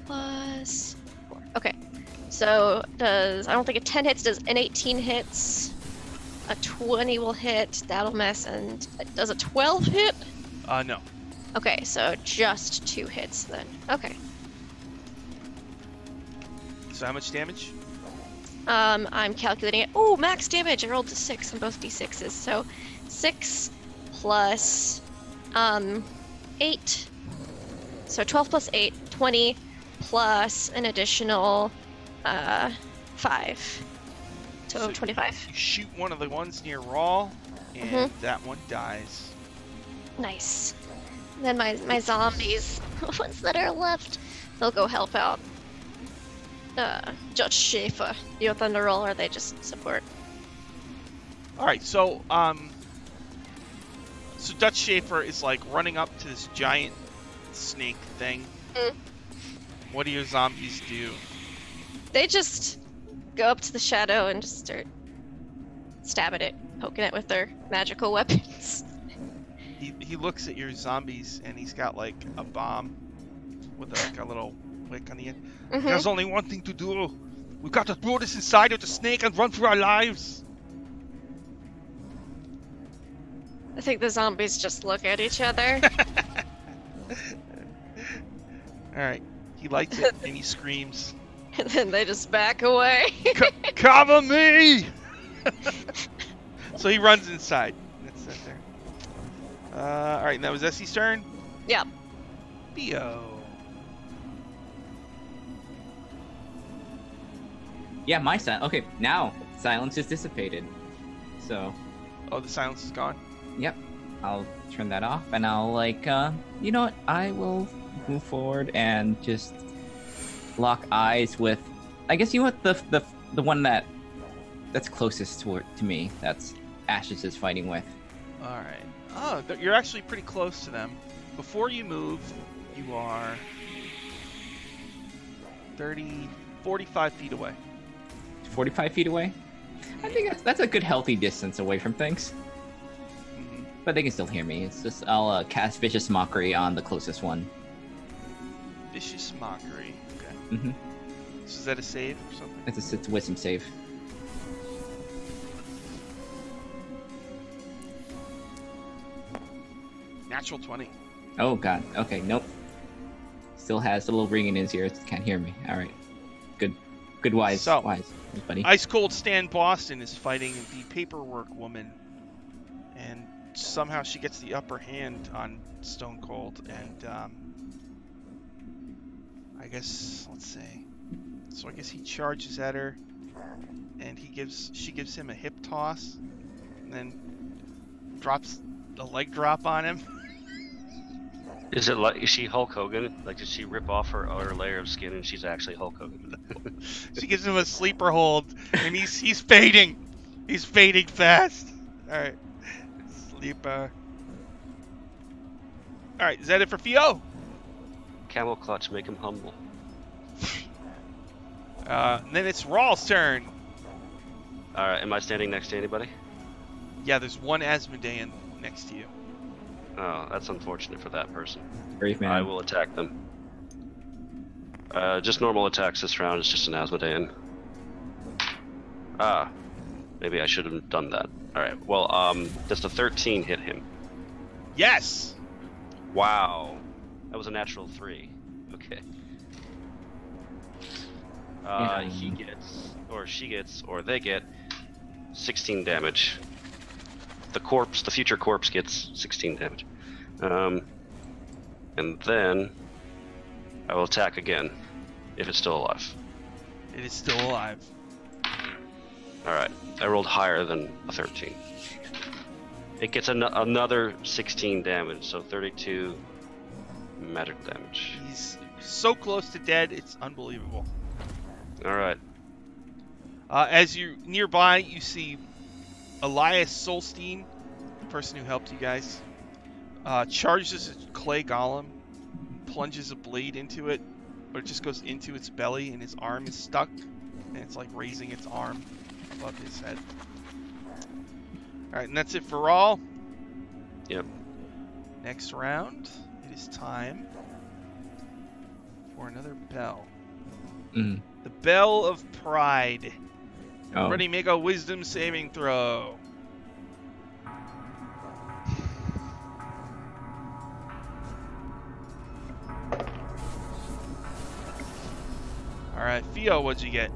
Plus 4. Okay. So does, I don't think a 10 hits, does an 18 hits. A 20 will hit, that'll miss, and does a 12 hit? No. Okay, so just 2 hits then. Okay. So how much damage? I'm calculating it. Oh, max damage! I rolled a 6 on both d6s. So 6 plus 8. So 12 plus 8, 20 plus an additional 5. So 25. You shoot one of the ones near Raw, and that one dies. Nice. Then my zombies, the ones that are left, they'll go help out Judge Schaefer. You want them to roll, or they just support? All right, so Dutch Schaefer is like running up to this giant snake thing. What do your zombies do? They just go up to the shadow and just start stabbing it, poking it with their magical weapons. He looks at your zombies, and he's got like a bomb with like a little wick on the end. There's only one thing to do. We've got to throw this inside of the snake and run for our lives. I think the zombies just look at each other. All right. He lights it and he screams. And then they just back away. Cover me! So he runs inside. That's that there. All right, and that was Essie's turn. Yep. Theo. Yeah, my silence. Okay, now silence is dissipated. So, Oh, the silence is gone. yep, I'll turn that off, and I'll you know what? I will move forward and just lock eyes with. I guess you know what the one that's closest to me. That's Ashes is fighting with. All right. Oh, you're actually pretty close to them. Before you move, you are 45 feet away. 45 feet away. I think that's a good healthy distance away from things. But they can still hear me. It's just I'll cast Vicious Mockery on the closest one. Vicious Mockery. Okay. So is that a save or something? It's a wisdom save. Natural 20. Oh god. Okay, nope. Still has a little ring in his ear. Can't hear me. All right. Good wise, buddy. Ice Cold Stan Boston is fighting the paperwork woman, and somehow she gets the upper hand on Stone Cold, and I guess let's see. So I guess he charges at her, and she gives him a hip toss, and then drops a leg drop on him. Is it like, is she Hulk Hogan? Like, did she rip off her outer layer of skin and she's actually Hulk Hogan? She gives him a sleeper hold, and he's fading. He's fading fast. All right, sleeper. All right, is that it for Theo? Camel clutch, make him humble. And then it's Rawl's turn. Alright, am I standing next to anybody? Yeah, there's one Asmodean next to you. Oh, that's unfortunate for that person. Brave man. I will attack them. Just normal attacks this round. It's just an Asmodean. Ah, maybe I should have done that. Alright, well, does the 13 hit him? Yes. Wow. That was a natural 3. Okay. He gets, or she gets, or they get 16 damage. The future corpse gets 16 damage. And then I will attack again, if it's still alive. It is still alive. Alright, I rolled higher than a 13. It gets another 16 damage, so 32 magic damage. He's so close to dead, it's unbelievable. Alright. As you nearby, you see Elias Solstein, the person who helped you guys, charges a clay golem, plunges a blade into it, but it just goes into its belly, and his arm is stuck, and it's like raising its arm above his head. Alright, and that's it for all. Yep. Next round, it is time for another bell. Mm. The Bell of Pride. Oh. Everybody make a wisdom saving throw. Alright, Theo, what'd you get?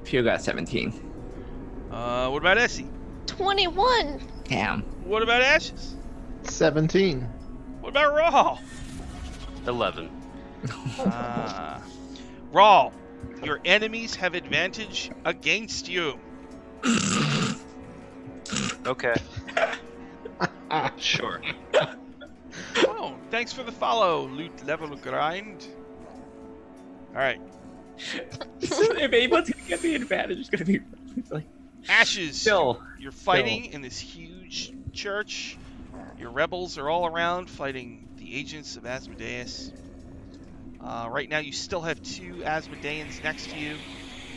Few got 17. What about Essie? 21. Damn. What about Ashes? 17. What about Raw? 11. Raw, your enemies have advantage against you. Okay. Sure. Oh, thanks for the follow, loot level grind. Alright, If anyone's gonna get the advantage, it's gonna be like Ashes, Still. you're fighting in this huge church. Your rebels are all around fighting the agents of Asmodeus. Right now you still have 2 Asmodeans next to you.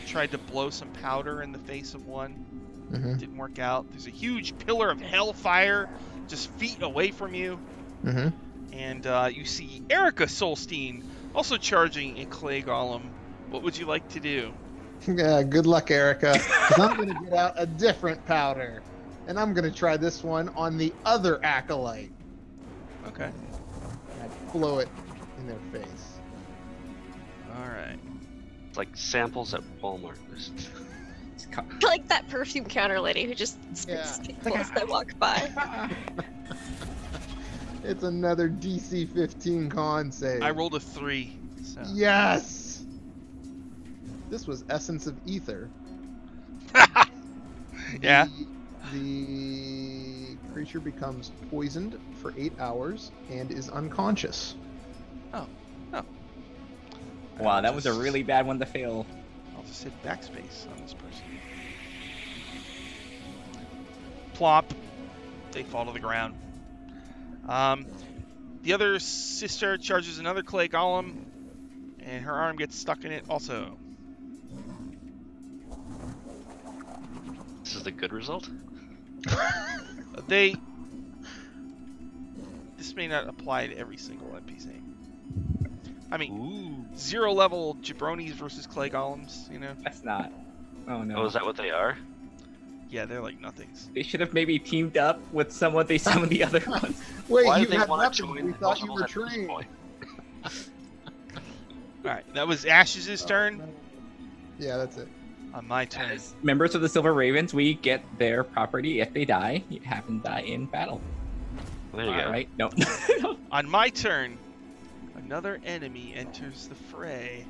Tried to blow some powder in the face of one. Mm-hmm. Didn't work out. There's a huge pillar of hellfire just feet away from you. Mm-hmm. And you see Erica Solstein also charging a clay golem. What would you like to do? Yeah, good luck, Erica. Because I'm going to get out a different powder. And I'm going to try this one on the other acolyte. Okay. I blow it in their face. Alright. It's like samples at Walmart. Like that perfume counter lady who just spits Yeah. people as they walk by. It's another DC 15 con save. I rolled a 3. So. Yes! This was Essence of Ether. Yeah. The creature becomes poisoned for 8 hours and is unconscious. Oh. wow, that was a really bad one to fail. I'll just hit backspace on this person. Plop. They fall to the ground. The other sister charges another clay golem, and her arm gets stuck in it also. This is the good result? This may not apply to every single NPC. I mean, 0 level jabronis versus clay golems, you know? That's not. Oh no. Oh, is that what they are? Yeah, they're like nothings. They should have maybe teamed up with some of the other ones. Wait, Why you did they had want to weapons. join We thought you multiples were at this trained. point? Alright, that was Ash's turn. Yeah, that's it. On my turn. As members of the Silver Ravens, we get their property if they die. You have them die in battle. There you go. Right? No. On my turn, another enemy enters the fray.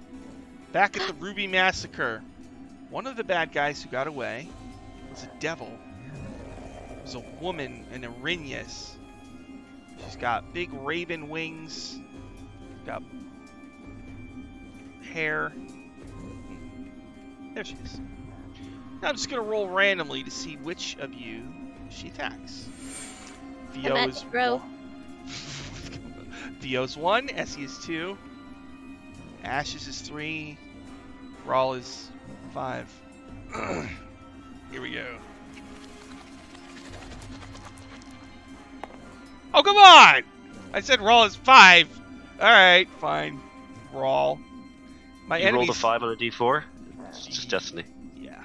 Back at the Ruby Massacre, one of the bad guys who got away was a devil. It was a woman, an Erinyes. She's got big raven wings. Got hair. There she is. Now I'm just gonna roll randomly to see which of you she attacks. Theo at is row. Theo's 1, Essie is 2, Ashes is 3, Rawl is 5. Here we go. Oh, come on! I said Rawl is 5. Alright, fine. Rawl. My You rolled a enemies... 5 on a d4? It's just destiny. Yeah.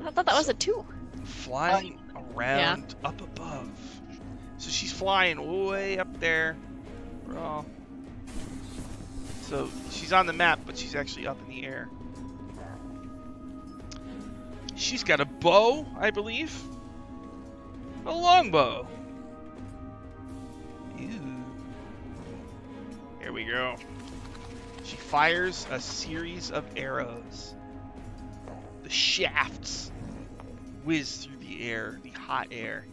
I thought that was a 2. Flying around up above. So she's flying way up there. Rawl. So she's on the map, but she's actually up in the air. She's got a bow, I believe. A longbow. Ew. Here we go. She fires a series of arrows. The shafts whiz through the air, the hot air.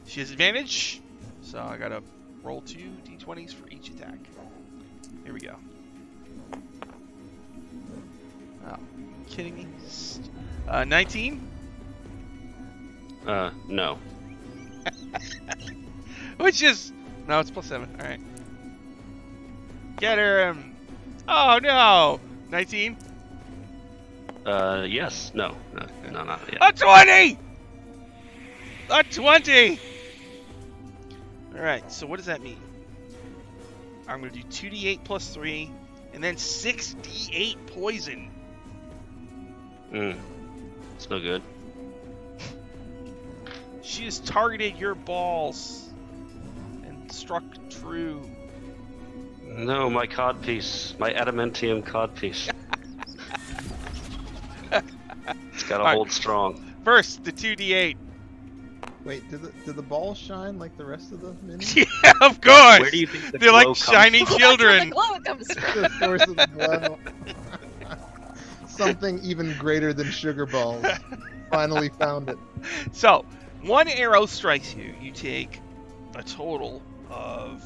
She has advantage, so I gotta roll 2 d20s for each attack. Here we go. Oh, kidding me? 19? No. Which is... No, it's +7. Alright. Get her! Oh, no! 19? Yes. No, not yet. A 20! A 20! Alright, so what does that mean? I'm going to do 2d8 plus 3, and then 6d8 poison. It's no good. She has targeted your balls and struck true. No, my codpiece. My adamantium codpiece. It's gotta Alright. hold strong. First, the 2d8. Wait, did the balls shine like the rest of the minis? Yeah, of course! Where do you think the They're glow like comes shiny from? children. That's where the glow comes from. The source of the glow. Something even greater than sugar balls. Finally found it. So, one arrow strikes you. You take a total of,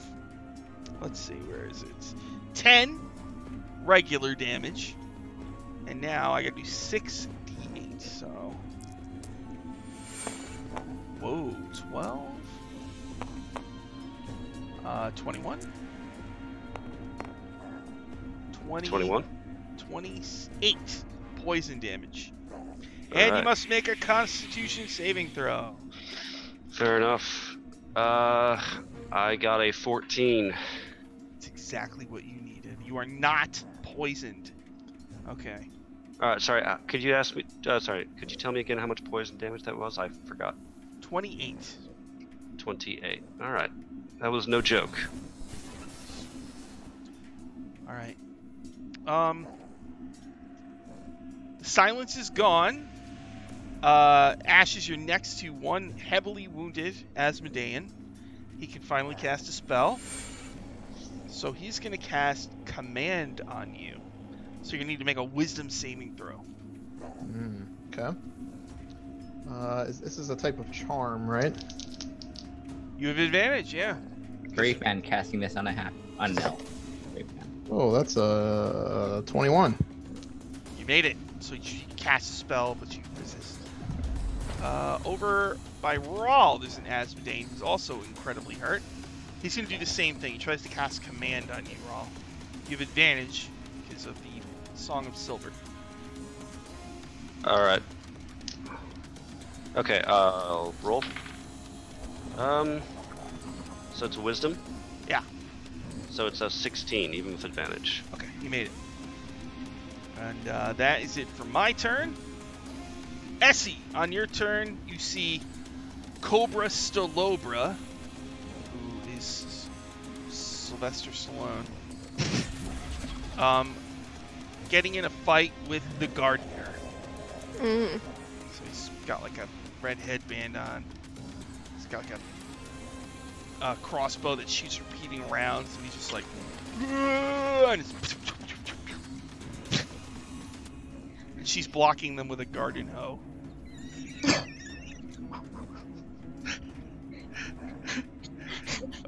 let's see, where is it? 10 regular damage. And now I gotta do 6d8, so. Whoa, 12? 21? 21? 28 poison damage. And you Alright. must make a Constitution saving throw. Fair enough. I got a 14. It's exactly what you needed. You are not poisoned. Okay. Alright, sorry, could you ask me, could you tell me again how much poison damage that was? I forgot. 28. 28. Alright. That was no joke. Alright. The silence is gone. Ashes, you're next to one heavily wounded Asmodean. He can finally cast a spell. So he's going to cast Command on you. So you're going to need to make a Wisdom saving throw. Okay. This is a type of charm, right? You have advantage, yeah. Brave man casting this on a Nell. Brave man. Oh, that's a 21. You made it. So you cast a spell, but you resist. Over by Rawl, there's an Asmodean who's also incredibly hurt. He's going to do the same thing. He tries to cast Command on you, Rawl. You have advantage because of the Song of Silver. Alright. Okay, I'll roll. So it's a wisdom? Yeah. So it's a 16, even with advantage. Okay, you made it. And that is it for my turn. Essie, on your turn, you see Cobra Stolobra, who is Sylvester Stallone, getting in a fight with the gardener. Mm. So he's got like a red headband on. He's got like a crossbow that shoots repeating rounds, and he's just like, and it's and she's blocking them with a garden hoe.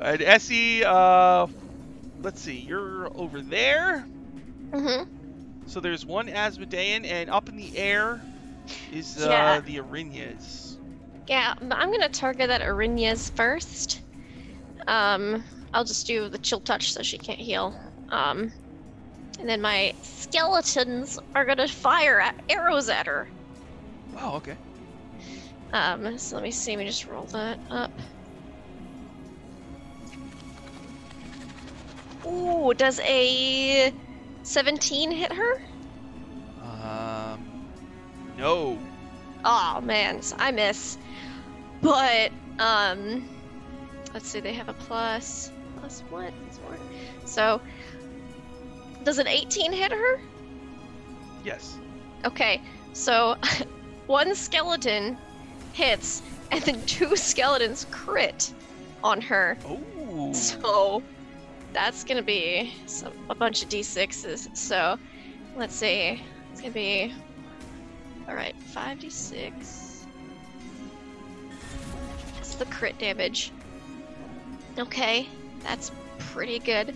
And Essie, let's see, you're over there. Mm-hmm. So there's one Asmodean, and up in the air is Yeah. the Arinyas. Yeah, I'm gonna target that Arinyas first. I'll just do the chill touch so she can't heal. And then my skeletons are gonna fire arrows at her. Oh, okay. So let me see. Let me just roll that up. Ooh, does a 17 hit her? No. Oh man, so I miss. But let's see. They have a plus what? Plus 4. So does an 18 hit her? Yes. Okay, so one skeleton hits, and then 2 skeletons crit on her. Oh. So that's gonna be a bunch of d6s. So let's see, it's gonna be all right. 5d6. That's the crit damage. Okay, that's pretty good.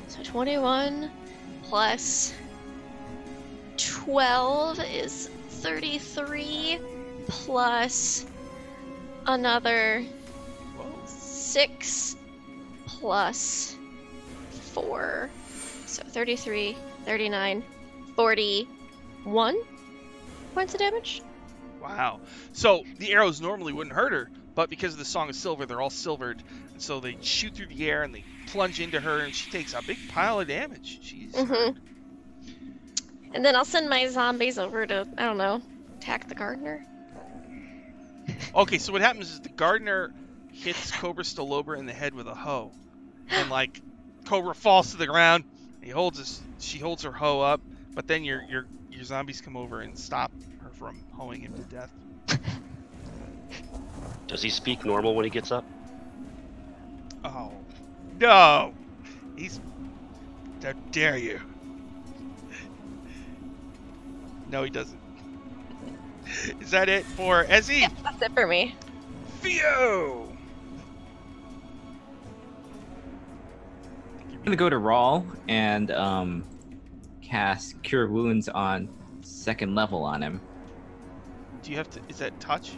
So 21 plus 12 is 33 plus another Whoa. 6 plus 4. So 33, 39, 41 points of damage. Wow. So the arrows normally wouldn't hurt her, but because of the Song of Silver, they're all silvered, and so they shoot through the air and they plunge into her, and she takes a big pile of damage. She's hurt. And then I'll send my zombies over to, I don't know, attack the gardener. Okay, so what happens is the gardener hits Cobra Stolober in the head with a hoe, and like Cobra falls to the ground. She holds her hoe up, but then your zombies come over and stop her from hoeing him to death. Does he speak normal when he gets up? Oh no! How dare you? No, he doesn't. Is that it for Ezzy? Yeah, that's it for me. Theo! I'm gonna go to Rawl and cast Cure Wounds on 2nd level on him. Do you have to? Is that touch?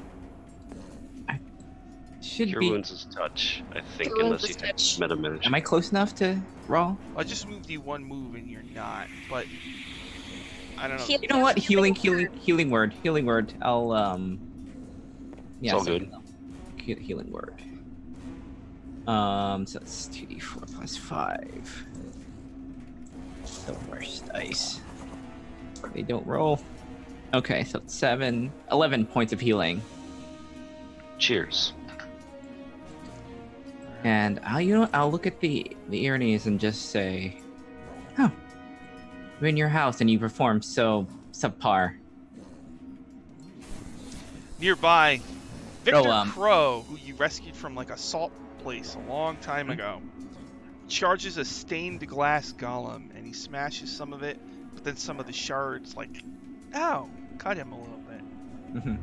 Should Cure be. Wounds is touch, I think, Cure Wounds unless is you touch. take meta manage. Am I close enough to Rawl? I just moved you one move and you're not, but I don't know. Heal- You know what? Healing Healing word. I'll It's all good. Healing word. So it's 2d4 plus 5. The worst dice. They don't roll. Okay, so it's 11 points of healing. Cheers. And I'll look at the Iernes and just say, "Oh, you're in your house and you perform so subpar." Nearby, Victor Oh, Crow, who you rescued from like a salt place a long time ago, charges a stained glass golem and he smashes some of it, but then some of the shards like, ow, cut him a little bit. Mhm.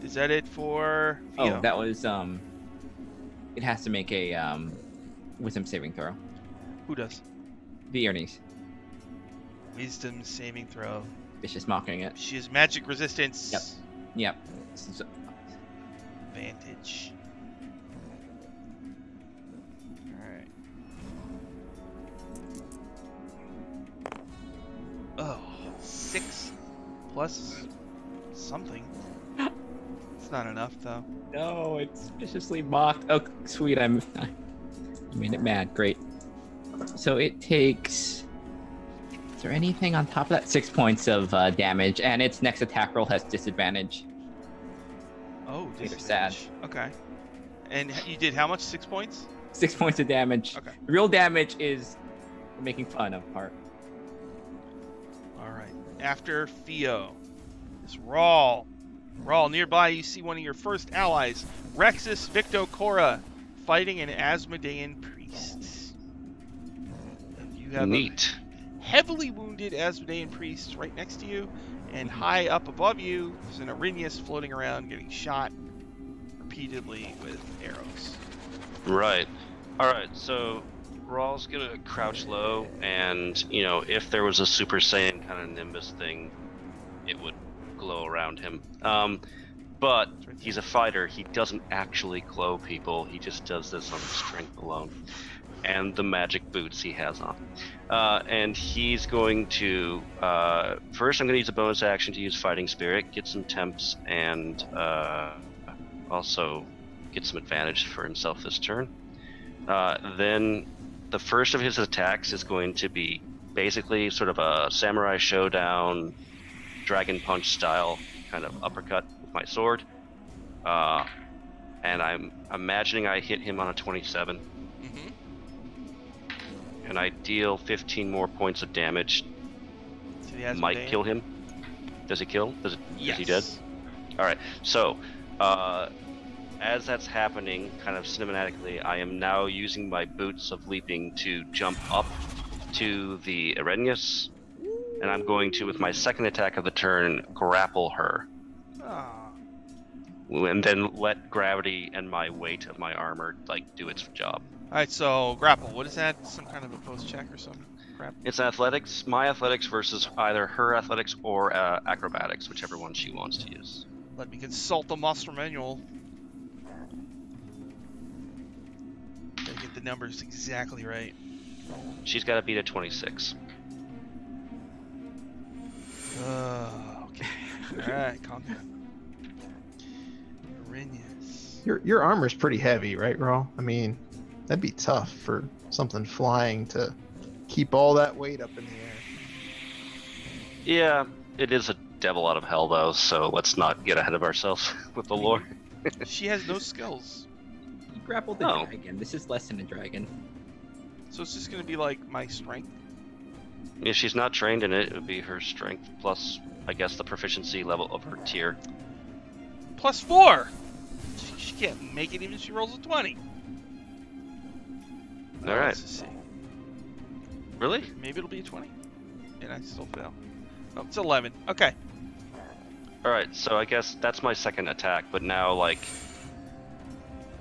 Is that it for Theo? Oh, that was It has to make a wisdom saving throw. Who does? The Iernes. Wisdom saving throw. Vicious mocking it. She has magic resistance. Yep. So, Advantage. Alright. Oh, 6 plus something. It's not enough though. no, it's viciously mocked. Oh, sweet! I made it mad. Great. So it takes. Is there anything on top of that? 6 points of damage, and its next attack roll has disadvantage. Oh, They're disadvantage. Okay. And you did how much? 6 points? 6 points of damage. Okay. The real damage is making fun of part. Alright. After Theo is Rawl. Rawl, nearby you see one of your first allies, Rexus Victocora, fighting an Asmodean priest. You have Neat. a heavily wounded Asmodean priest right next to you, and high up above you, there's an Arinyas floating around getting shot repeatedly with arrows. Right. All right. So Raw's gonna crouch low, and if there was a Super Saiyan kind of Nimbus thing, it would glow around him. But he's a fighter. He doesn't actually glow people. He just does this on strength alone, and the magic boots he has on. And he's going to first. I'm going to use a bonus action to use Fighting Spirit, get some temps, and also get some advantage for himself this turn. Then the first of his attacks is going to be basically sort of a Samurai Showdown, Dragon Punch style kind of uppercut with my sword. And I'm imagining I hit him on a 27. Mm-hmm. And I deal 15 more points of damage. So he has Might Asmodeus. kill him. Does it kill? Is he dead? Yes. All right. So, as that's happening, kind of cinematically, I am now using my boots of leaping to jump up to the Arrhenius, and I'm going to, with my second attack of the turn, grapple her, Ah. and then let gravity and my weight of my armor do its job. All right, so grapple. What is that? Some kind of opposed check or some crap? It's athletics, my athletics versus either her athletics or acrobatics, whichever one she wants to use. Let me consult the monster manual. Gotta get the numbers exactly right. She's got to beat a 26. Okay. All right, calm down. Arrhenius. Your armor's pretty heavy, right, Raw? I mean, that'd be tough for something flying to keep all that weight up in the air. Yeah, it is a devil out of hell, though, so let's not get ahead of ourselves with the lore. She has no skills, You grappled the Oh. dragon. This is less than a dragon. so it's just gonna be like my strength. If she's not trained in it, it would be her strength plus, I guess, the proficiency level of her tier. +4. She can't make it even if she rolls a 20. All right. Let's just see. Really? Maybe it'll be a 20, and I still fail. Oh, it's 11. Okay. All right, so I guess that's my second attack, but now, I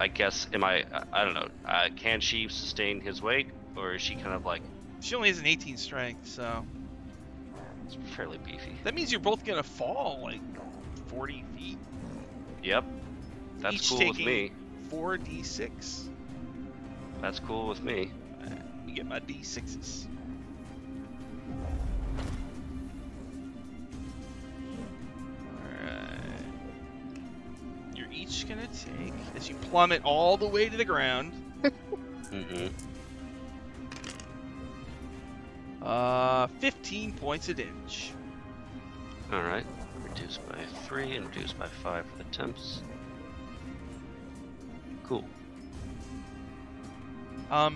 guess, I don't know, can she sustain his weight, or is she kind of She only has an 18 strength, so it's fairly beefy? that means you're both gonna fall like 40 feet. Yep. That's Each cool with taking me. 4d6. That's cool with me. Let me get my d6s. Alright. You're each gonna take, as you plummet all the way to the ground, Mm-hmm. 15 points of damage. All right. Reduced by 3 and reduced by 5 for the temps. Cool. I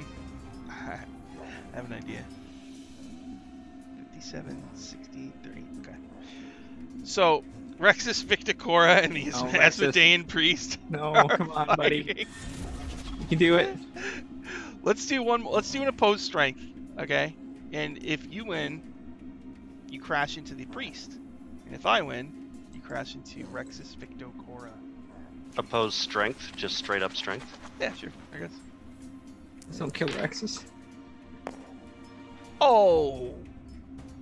have an idea. 57, 60, 30. Okay. So, Rexus Victicora and the Oh, Rexus. Asmodean priest. No, are come on, buddy. fighting. You can do it. Let's do an opposed strength, okay? And if you win, you crash into the priest. And if I win, you crash into Rexus Victicora. Opposed strength, just straight up strength. Yeah, sure, I guess. Just don't kill Rexus. Oh!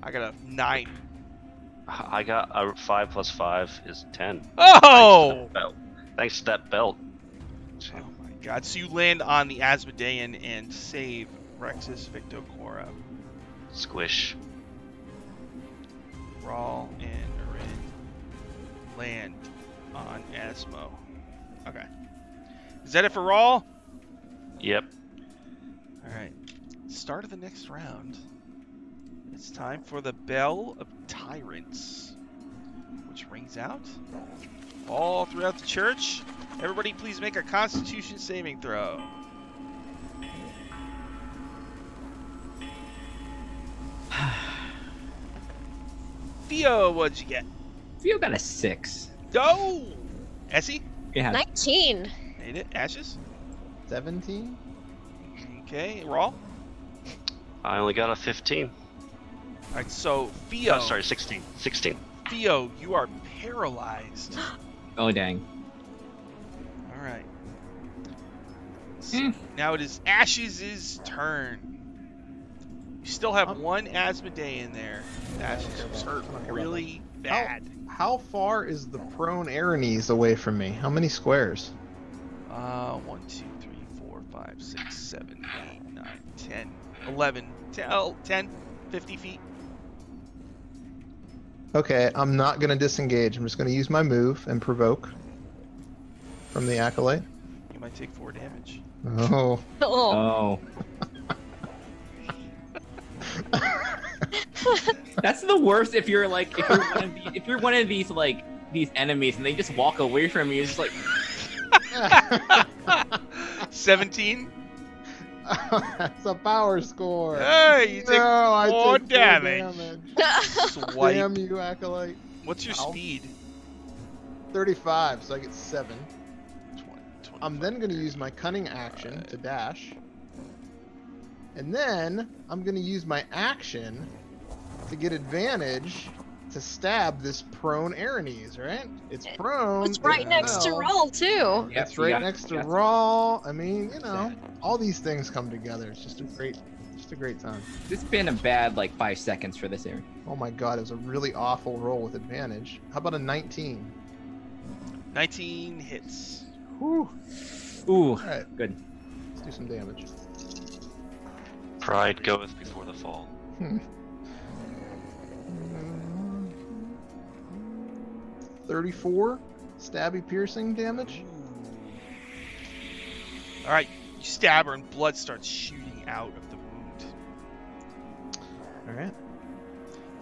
I got a 9. I got a 5 plus 5 is 10. Oh! Thanks to that belt. Oh my god. So you land on the Asmodean and save Rexus Victicora. Squish. Rawl and Arin land on Asmo. Okay. Is that it for Rawl? Yep. Alright. Start of the next round. It's time for the Bell of Tyrants, which rings out all throughout the church. Everybody please make a Constitution saving throw. Theo, what'd you get? Theo got a 6. Oh! Essie? Yeah. 19. Made it. Ashes? 17? Okay. Raw? I only got a 15. Alright, so Theo. Oh, sorry, 16. 16. Theo, you are paralyzed. Oh, dang. Alright. Now it is Ash's turn. You still have one Asmodeus in there. Ashes was hurt really bad. How far is the prone Aranes away from me? How many squares? 1, 2, 3, 4, 5, 6, 7, 8, 9, 10, 11, 10, 50 feet. Okay, I'm not going to disengage. I'm just going to use my move and provoke from the Acolyte. You might take 4 damage. Oh. Oh. That's the worst if you're like if you're one of these like these enemies and they just walk away from you. It's like 17. That's a power score. Hey, you take I 4 take damage. Swipe. Damn you, Acolyte. What's your speed? 35, so I get 7. 20, I'm then going to use my cunning action to dash. And then I'm going to use my action to get advantage to stab this prone Aranes, right? It's prone. It's right next to Roll, too. Yep, It's right next to Raw. Raw. I mean, you know, all these things come together. It's just a great time. It's been a bad like 5 seconds for this area. Oh my god, it was a really awful roll with advantage. How about a 19? 19 hits. Whew. Ooh, Alright, good. let's do some damage. Pride goeth before the fall. 34 stabby piercing damage. All right, you stab her and blood starts shooting out of the wound. Alright.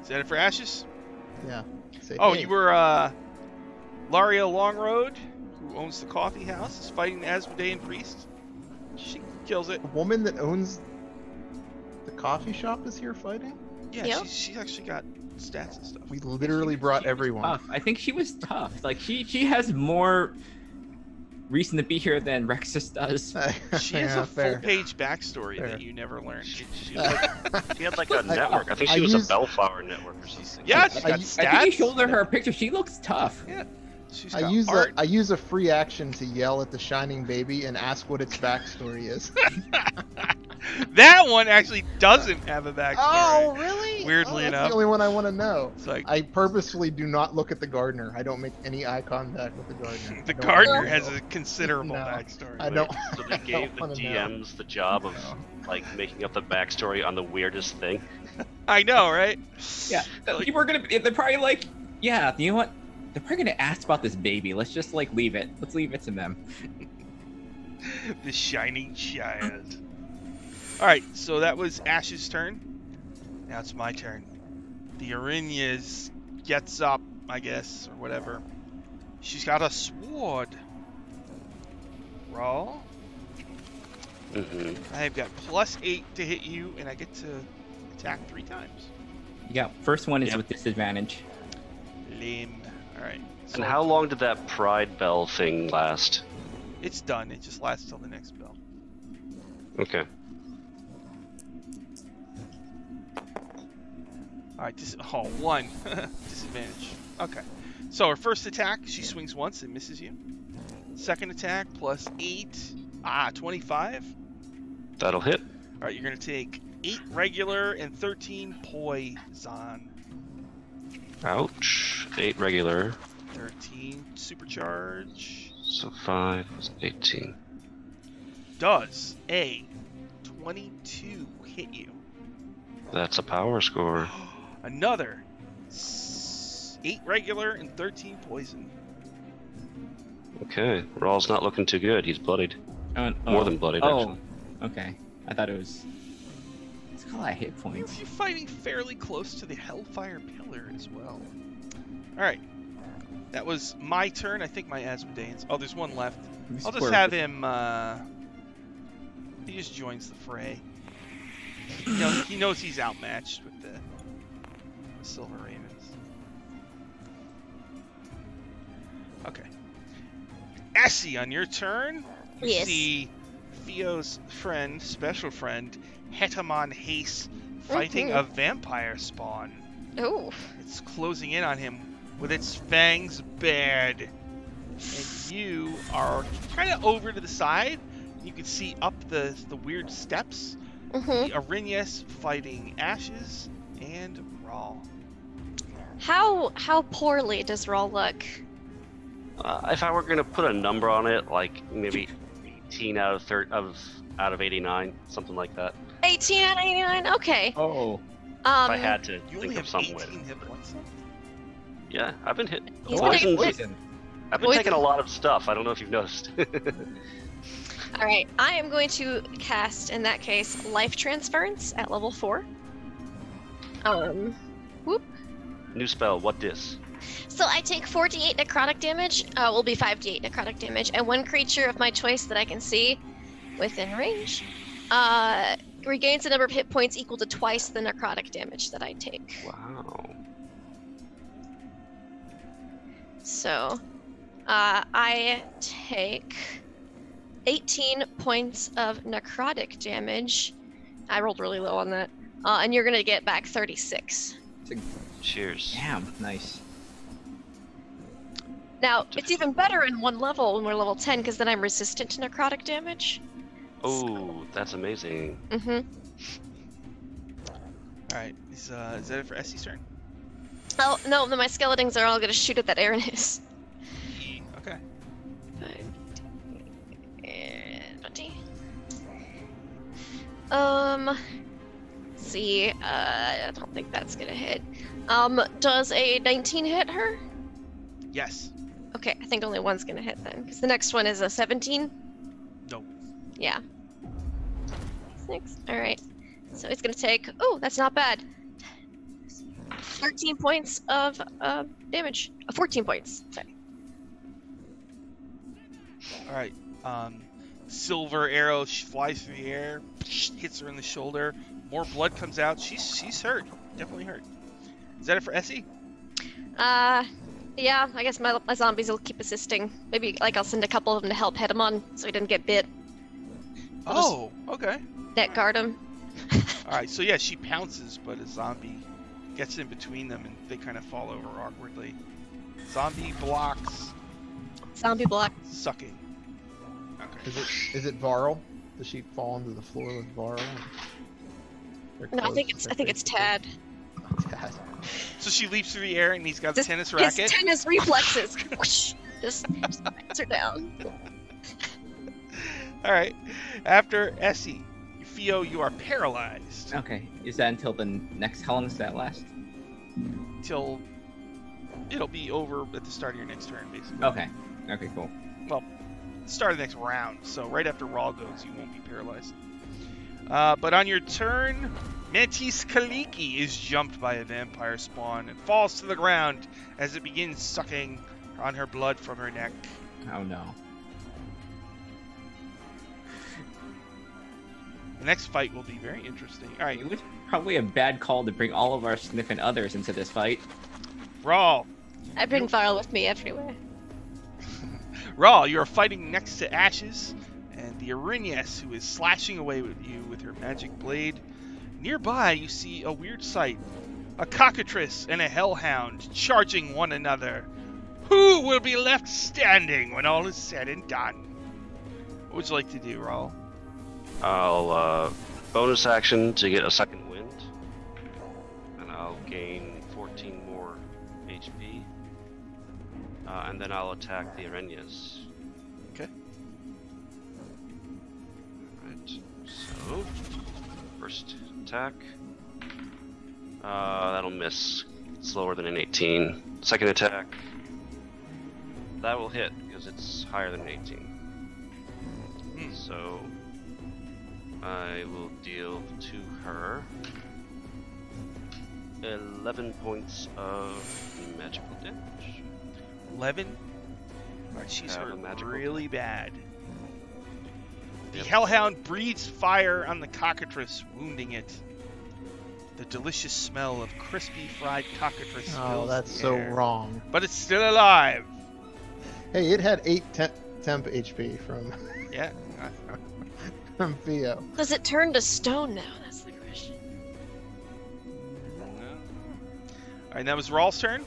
Is that it for Ashes? Yeah. Say, Oh, hey. you were Laria Longroad, who owns the coffee house, is fighting the Asmodean priest. She kills it. The woman that owns the coffee shop is here fighting? Yeah, Yep. she's actually got stats and stuff. We literally brought everyone. Tough. I think she was tough. Like she has more reason to be here than Rexus does. She has Yeah, a fair. full-page backstory Fair. that you never learned. She had like a network. I think I she was a used- Bellflower network or something. Yeah, she's got I stats. I think you showed her a picture. She looks tough. Yeah, she's I got use art. I use a free action to yell at the shining baby and ask what its backstory is. That one actually doesn't have a backstory. Oh, really? Weirdly that's enough. the only one I want to know. It's like I purposefully do not look at the gardener. I don't make any eye contact with the gardener. the I don't gardener wanna has know. a considerable No, backstory. I don't. So they gave the wanna know. GMs the job of like making up the backstory on the weirdest thing. I know, right? Yeah, Like- people are gonna. They're probably like, yeah, you know what? They're probably gonna ask about this baby. Let's just like leave it. Let's leave it to them. The shining child. Alright, so that was Ash's turn. Now it's my turn. The Arinyas gets up, I guess, or whatever. She's got a sword. Roll. Mm-hmm. I've got +8 to hit you, and I get to attack 3 times. Yeah, first one is Yep. with disadvantage. Lame. Alright. And how long did that Pride Bell thing last? It's done. It just lasts till the next bell. Okay. Alright, 1. Disadvantage. Okay. So her first attack, she swings once and misses you. Second attack, +8. 25. That'll hit. Alright, you're going to take 8 regular and 13 poison. Ouch. 8 regular. 13 supercharge. So 5 is 18. Does a 22 hit you? That's a power score. Another 8 regular and 13 poison. Okay. Rawl's not looking too good. He's bloodied. More than bloodied, Oh, actually. okay. I thought it was. It's got a lot of hit You're points. fighting fairly close to the Hellfire Pillar as well. Alright. That was my turn. I think my Asmodeans. Oh, there's one left. I'll just have him, he just joins the fray. He knows he's outmatched with the Silver Ravens. Okay. Essie, on your turn, you Yes. see Theo's friend, special friend, Hetamon Haste, fighting a vampire spawn. Oh. It's closing in on him with its fangs bared. And you are kind of over to the side, You can see up the weird steps. Mm-hmm. The Arrhenius fighting Ashes and Rawl. How poorly does Rawl look? If I were gonna put a number on it, like maybe 18 out of 89, something like that. 18 out of 89. Okay. Oh, If I had to You think only of have something 18 with. hit points left? Yeah, I've been hit. He's oh, been taking poison. I've been poison. taking a lot of stuff. I don't know if you've noticed. All right. I am going to cast in that case life transference at level 4. Whoop. New spell. What dis? So I take 4d8 necrotic damage. Will be 5d8 necrotic damage, and one creature of my choice that I can see within range regains a number of hit points equal to twice the necrotic damage that I take. Wow. So I take 18 points of necrotic damage. I rolled really low on that. And you're gonna get back 36. Cheers. Damn, nice. Now, it's even better in one level when we're level 10, because then I'm resistant to necrotic damage. Oh, that's amazing. Mm-hmm. Alright, is that it for Essie's turn? Oh, no, then my skeletons are all gonna shoot at that Aranis. Okay. 20. Let's see, I don't think that's gonna hit. Does a 19 hit her? Yes. Okay, I think only one's gonna hit then, because the next one is a 17. Nope. Yeah. 6. Alright. So it's gonna take. Oh, that's not bad. 13 points of damage. 14 points. Sorry. Alright. Silver arrow flies through the air, hits her in the shoulder. More blood comes out. She's hurt. Definitely hurt. Is that it for Essie? Yeah, I guess my zombies will keep assisting. Maybe, like, I'll send a couple of them to help head him on so he doesn't get bit. Oh, okay. Net guard him. Alright, so yeah, she pounces, but a zombie gets in between them and they kind of fall over awkwardly. Zombie blocks. Zombie block. Sucking. Okay. Is it Varl? Does she fall onto the floor with Varl? No, I think it's Tad. Tad. So she leaps through the air and he's got the Just tennis his racket. tennis reflexes. Whoosh, just knocks her down. Alright. After Essie, Theo, you are paralyzed Okay, is that until the next? How long does that last? till it'll be over at the start of your next turn, basically. Okay. Okay, cool. Start of the next round. So right after Rawl goes, you won't be paralyzed. But on your turn, Mantis Kaliki is jumped by a vampire spawn and falls to the ground as it begins sucking on her blood from her neck. Oh no. The next fight will be very interesting. All right, It was probably a bad call to bring all of our significant others into this fight. Rawl. I bring Varl with me everywhere. Rawl, you are fighting next to Ashes and the Arrhenius, who is slashing away with you with her magic blade. Nearby, you see a weird sight. A cockatrice and a hellhound charging one another. Who will be left standing when all is said and done? What would you like to do, Rawl? I'll bonus action to get a second wind, and I'll gain 14 more HP, and then I'll attack the Arrhenius. Okay. Right. So, first attack. That'll miss. It's lower than an 18. Second attack. That will hit because it's higher than an 18. So I will deal to her 11 points of magical damage. 11? Alright, she's Have a hurt magical really bad. The Yep. hellhound breathes fire on the cockatrice, wounding it. The delicious smell of crispy fried cockatrice Oh, fills that's the so air. wrong. But it's still alive. Hey, it had 8 temp HP from Yeah. from Theo. Does it turn to stone now? That's the question. Alright, that was Rawl's turn.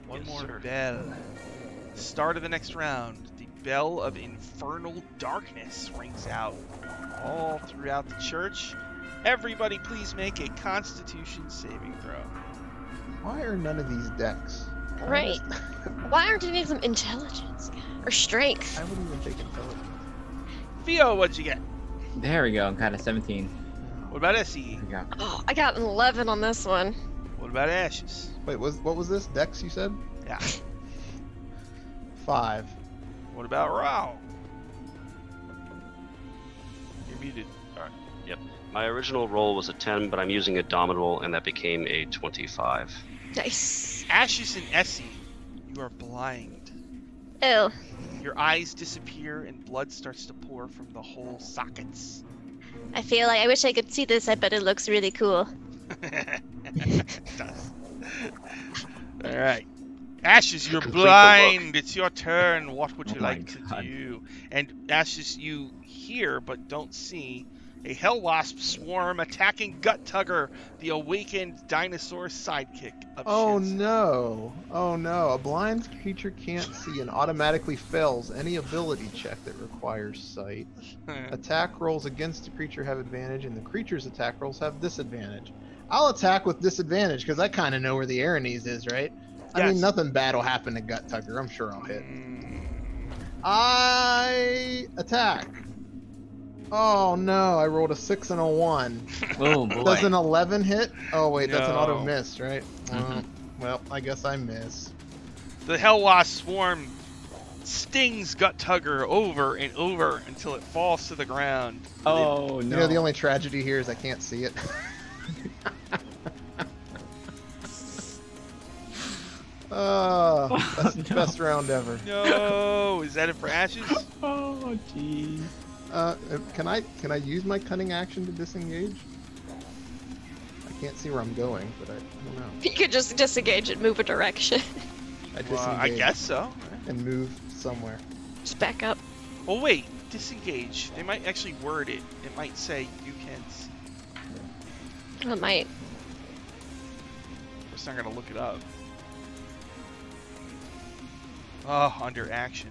One Yes, more sir. bell. Start of the next round. The bell of infernal darkness rings out all throughout the church. Everybody please make a Constitution saving throw. Why are none of these decks? Right. Why aren't any of them intelligence or strength? I wouldn't even take intelligence. Theo, what'd you get? There we go. Got a 17. What about Essie? There we go. Oh, I got an 11 on this one. What about Ashes? Wait, what was this? Dex, you said? Yeah. 5. What about Rao? You're muted. Alright, yep. My original roll was a 10, but I'm using a dominable, and that became a 25. Nice. Ashes and Essie, you are blind. Oh, Your eyes disappear and blood starts to pour from the hole sockets. I feel like I wish I could see this. I bet it looks really cool. It does. All right. Ashes, you're Complete the blind. It's your turn. What would you Oh my like to God. do? And Ashes, you hear but don't see a hell wasp swarm attacking Gut Tugger, the awakened dinosaur sidekick of Oh Shin's. no! Oh no! A blind creature can't see and automatically fails any ability check that requires sight. Attack rolls against the creature have advantage, and the creature's attack rolls have disadvantage. I'll attack with disadvantage because I kind of know where the Aranes is, right? I Yes. mean, nothing bad will happen to Gut Tugger. I'm sure I'll hit. Mm, I attack. Oh no! I rolled a 6 and a 1. Oh boy. Does an 11 hit? Oh wait, that's an No. auto miss, right? Mhm. Well, I guess I miss. The hell wasp swarm stings Gut Tugger over and over until it falls to the ground. Oh no. You know, the only tragedy here is I can't see it. Oh, No. best round ever. No, is that it for Ashes? Oh jeez. Can I use my cunning action to disengage? I can't see where I'm going, but I don't know. You could just disengage and move a direction. I Well, disengage I guess so. and move somewhere. Just back up. Oh wait, disengage. They might actually word it. It might say you can see. I might. We're just not gonna look it up. Oh, under action.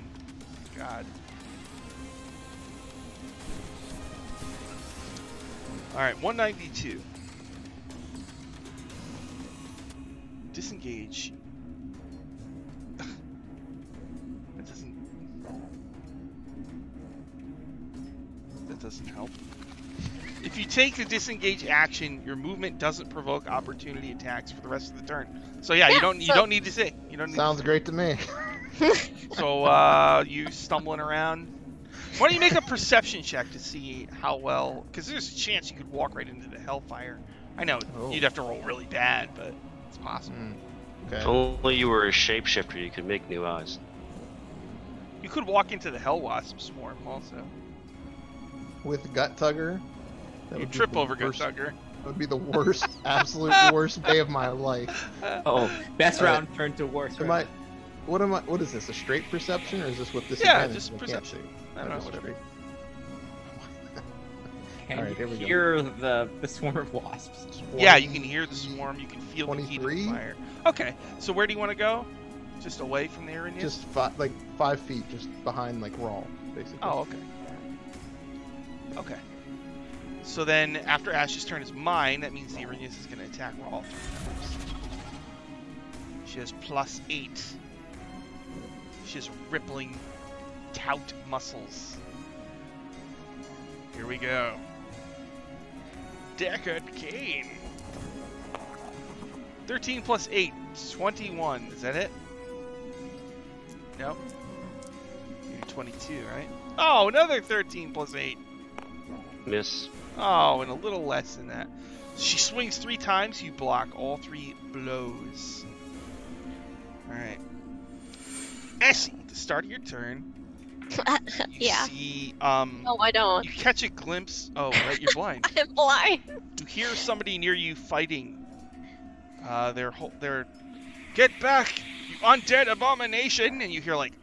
God. Alright, 192. Disengage. That doesn't help. If you take the disengage action, your movement doesn't provoke opportunity attacks for the rest of the turn. So yeah, you Yeah, don't so- need to see. You don't need Sounds great to me. So you stumbling around. Why don't you make a perception check to see how well? Because there's a chance you could walk right into the hellfire. I know Oh. you'd have to roll really bad, but it's possible. Okay. If only you were a shapeshifter, you could make new eyes. You could walk into the hell wasp swarm also. With Gut Tugger, that You would be trip the over Gut worst- Tugger. That would be the worst, absolute worst day of my life. Oh, best All right. round turned to worst. Am round. what is this? A straight perception or is this with disadvantage? just I can't perception. see. I don't know, Just whatever. Can Alright, you here we go. hear the swarm of wasps? Yeah, you can hear the swarm. You can feel the heat of the 23? fire. Okay, so where do you want to go? Just away from the area? Just 5 feet, just behind like Rawl, basically. Oh, okay. Okay. So then, after Ash's turn is mine, that means the Arrhenius is going to attack Rawl 3 times. She has +8. She has rippling, taut muscles. Here we go. Deckard Kane. 13 plus 8, 21. Is that it? No. You're 22, right? Oh, another 13 plus 8. Miss. Oh, and a little less than that. She swings 3 times. You block all 3 blows. Alright. Essie, at the start of your turn, you Yeah. see, No, I don't. you catch a glimpse. Oh, right, you're blind. I'm blind. You hear somebody near you fighting. They're get back, you undead abomination, and you hear like,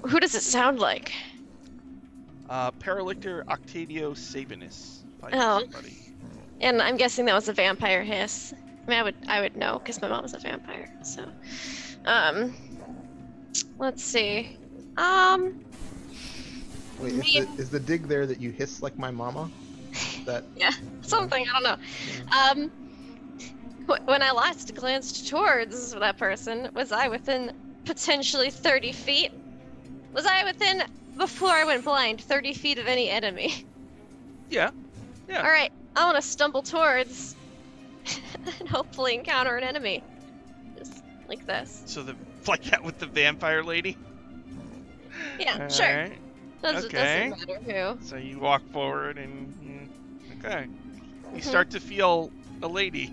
Who does it sound like? Paralictor Octavio Sabinus fighting Oh. somebody. And I'm guessing that was a vampire hiss. I mean, I would know because my mom's a vampire. So, Let's see. Wait, Me- is the dig there that you hiss like my mama? That Yeah, something, I don't know. When I last glanced towards that person, was I within potentially 30 feet? Was I within, before I went blind, 30 feet of any enemy? Yeah. Yeah. Alright, I want to stumble towards and hopefully encounter an enemy. Just like this. So like that with the vampire lady. Yeah, sure. Alright. Okay. Doesn't matter who. So you walk forward and okay. You start to feel a lady.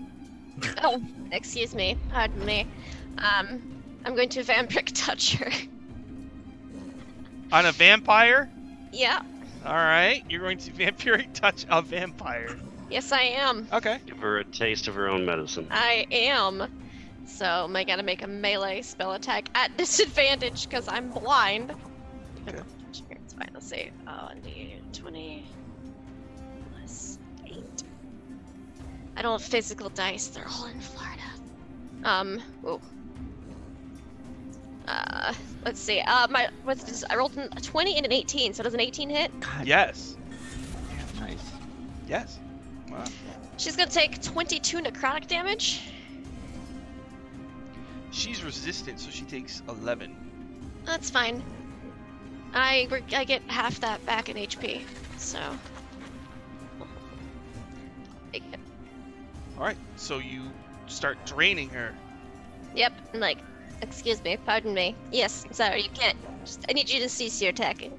Oh, excuse me. Pardon me. I'm going to vampiric touch her. On a vampire? Yeah. Alright. You're going to vampiric touch a vampire. Yes, I am. Okay. Give her a taste of her own medicine. I am. So I gotta make a melee spell attack at disadvantage because I'm blind. Okay. It's fine. Let's see. Oh, indeed. 20 plus 8. I don't have physical dice. They're all in Florida. Ooh. Let's see. What's this? I rolled a 20 and an 18. So does an 18 hit? God, Yes. nice. Yes. Wow. She's gonna take 22 necrotic damage. She's resistant, so she takes 11. That's fine. I get half that back in HP, so. Alright, so you start draining her. Yep. I'm like, excuse me, pardon me. Yes, sorry, you can't. I need you to cease your attacking.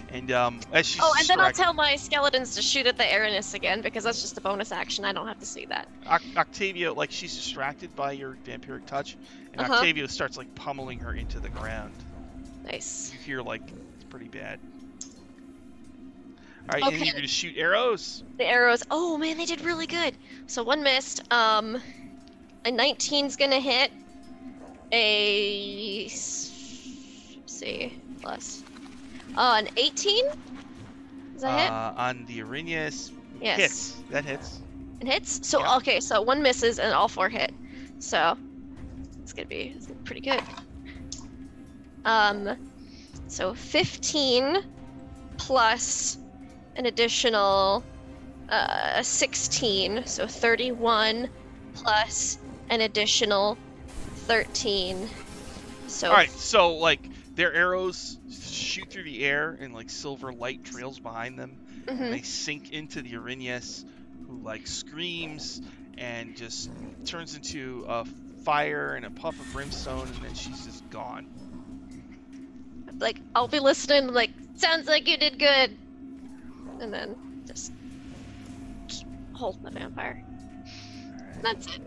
And as she's Oh, and then I'll distracted, tell my skeletons to shoot at the Aranus again because that's just a bonus action. I don't have to see that. Octavia, like she's distracted by your vampiric touch, and Uh-huh. Octavia starts like pummeling her into the ground. Nice. You hear like it's pretty bad. All right, and Okay. you're gonna shoot arrows. The arrows. Oh man, they did really good. So one missed. A 19's gonna hit. Let's see, plus. An 18. Does that hit? On the Arrhenius. Yes. Hits. That hits. It hits. So Yeah. okay, so one misses and all 4 hit. So it's gonna be pretty good. So 15 plus an additional 16, so 31 plus an additional 13. So All right, so like their arrows shoot through the air, and like silver light trails behind them. Mhm. And they sink into the Arrhenius, who like screams and just turns into a fire and a puff of brimstone, and then she's just gone. like I'll be listening, like sounds like you did good, and then just keep holding the vampire. That's it.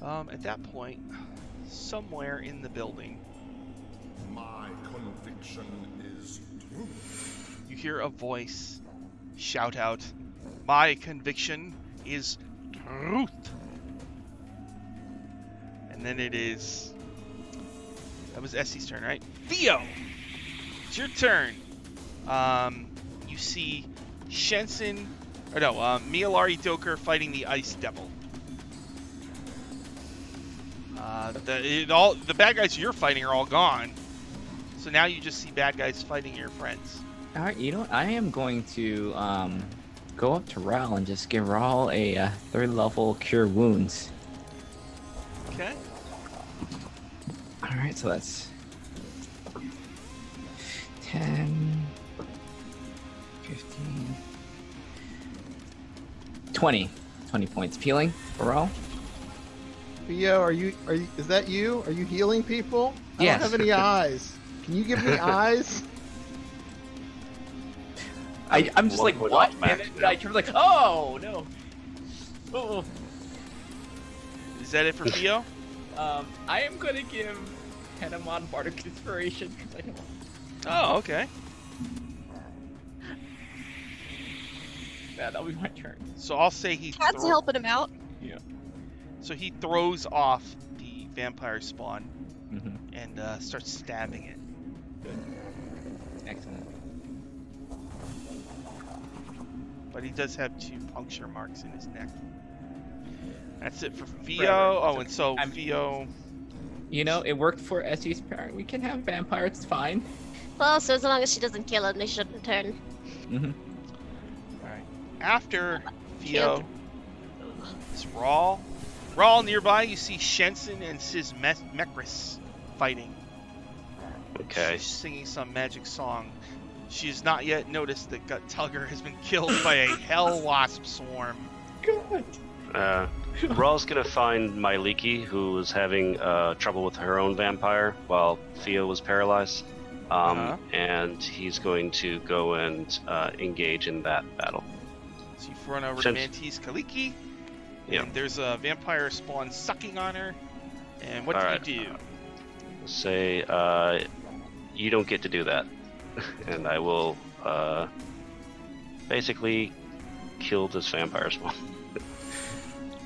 At that point, somewhere in the building, My conviction is truth. you hear a voice shout out, "My conviction is truth." And then it is... That was Essie's turn, right? Theo! It's your turn. You see Shensen... Or no, Mialari Doker fighting the Ice Devil. The bad guys you're fighting are all gone. So now you just see bad guys fighting your friends. All right, you know what? I am going to go up to Ral and just give Ral a 3rd level Cure Wounds. Okay? All right, so that's 10, 15, 20 points of healing for Ral. Theo, is that you? Are you healing people? I Yes. don't have any eyes. Can you give me eyes? I'm just One like, point what? off max And then now. I turn like, oh no. Oh. Is that it for Theo? I am gonna give Henamon Bardic Inspiration because I don't. Oh, okay. Yeah, that'll be my turn. So I'll say he Cat's helping him out. So he throws off the vampire spawn Mm-hmm. and starts stabbing it. Good. Excellent. But he does have 2 puncture marks in his neck. That's it for Theo. Forever. Oh, and so I'm- Theo... You know, it worked for Essie's parent. We can have vampires. It's fine. Well, so as long as she doesn't kill him, they shouldn't turn. Mm-hmm. All right. After Theo, it's Rawl. Rawl nearby, you see Shenson and Sis Mekris fighting. Okay. She's singing some magic song. She has not yet noticed that Tugger has been killed by a hell wasp swarm. God. Raw's gonna find Myliki, who was having trouble with her own vampire while Theo was paralyzed. And he's going to go and engage in that battle. So you run over to Mantis Kaliki, and there's a vampire spawn sucking on her. And what do you do? Say, you don't get to do that. And I will basically kill this vampire spawn.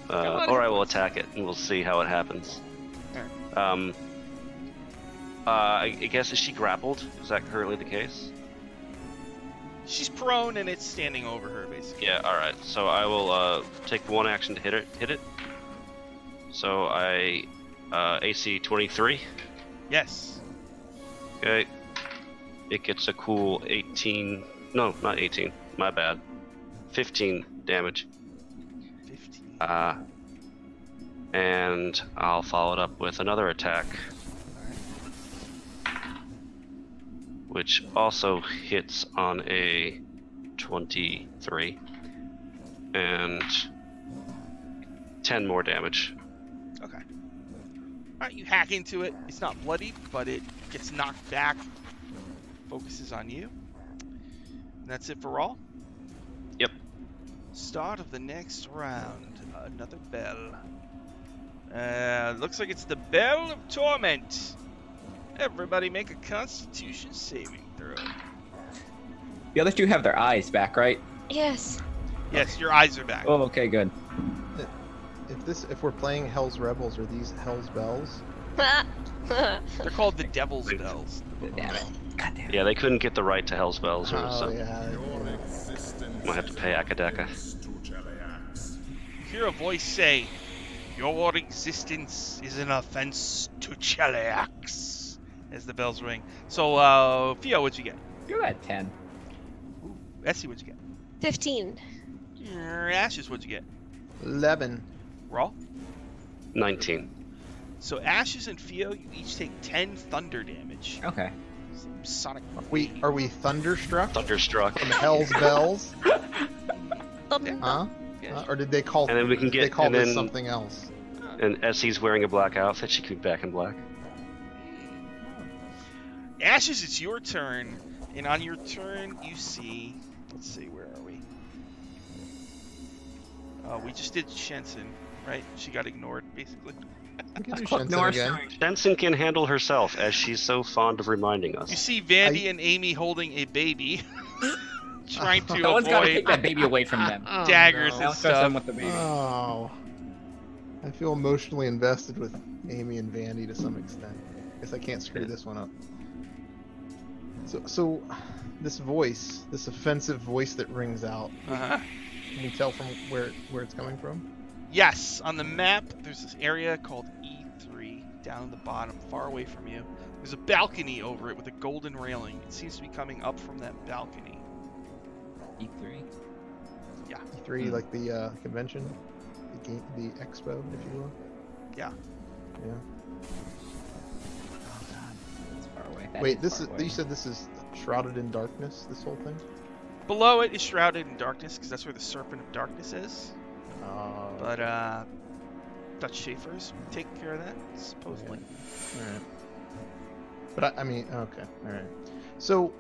Or I will attack it, and we'll see how it happens. I guess, is she grappled? Is that currently the case? She's prone, and it's standing over her, basically. Yeah, alright. So I will take one action to hit it. So I AC 23. Yes. Okay. It gets a cool 18. No, not 18. My bad. 15 damage. 15. And I'll follow it up with another attack, which also hits on a 23. And 10 more damage. Okay. Alright, you hack into it. It's not bloody, but it gets knocked back. Focuses on you. And that's it for all? Yep. Start of the next round. Another bell. Looks like it's the Bell of Torment. Everybody make a Constitution saving throw. The other two have their eyes back, right? Yes. Yes, your eyes are back. Oh, okay, good. If we're playing Hell's Rebels, are these Hell's Bells? They're called the Devil's Bells. Damn it. God damn it. Yeah, they couldn't get the right to Hell's Bells, so Yeah. Your existence might have to pay Akadeka. is to Cheliax. You hear a voice say, "Your existence is an offense to Cheliax," as the bells ring. So, Theo, what'd you get? You're at 10. Ooh, Essie, what'd you 15. get? Ashes, what'd you get? 11. Raw? 19. So Ashes and Theo, you each take 10 thunder damage. Okay. Some sonic. Are we thunderstruck Thunderstruck. from Hell's Bells? Thunder. Huh? Yeah. Or did they call? And then we can they get- call and this then- something else? And Essie's wearing a black outfit, she could be back in black. Ashes, it's your turn, and on your turn, you see. Let's see, where are we? We just did Shenson, right? She got ignored, basically. We can do Cloak Shenson North. again. Jensen can handle herself, as she's so fond of reminding You us. see Vandy and Amy holding a baby, trying to Someone's got to avoid take that baby away from them. Oh, daggers I and don't trust them stuff. with the baby. Oh. I feel emotionally invested with Amy and Vandy to some extent. Guess I can't screw this one up. So this voice, this offensive voice that rings out, Uh-huh. can we tell from where it's coming from? Yes, on the map, there's this area called E3 down at the bottom, far away from you. There's a balcony over it with a golden railing. It seems to be coming up from that balcony. E3. E3, like the convention, the game, the expo, if you will. Yeah. Yeah. Oh god, that's far away. That Wait, this far is. away. You said this is shrouded in darkness. This whole thing. Below it is shrouded in darkness, because that's where the Serpent of Darkness is. But, Dutch Schaefer's taking care of that, supposedly. Alright. But I mean, okay, alright. So,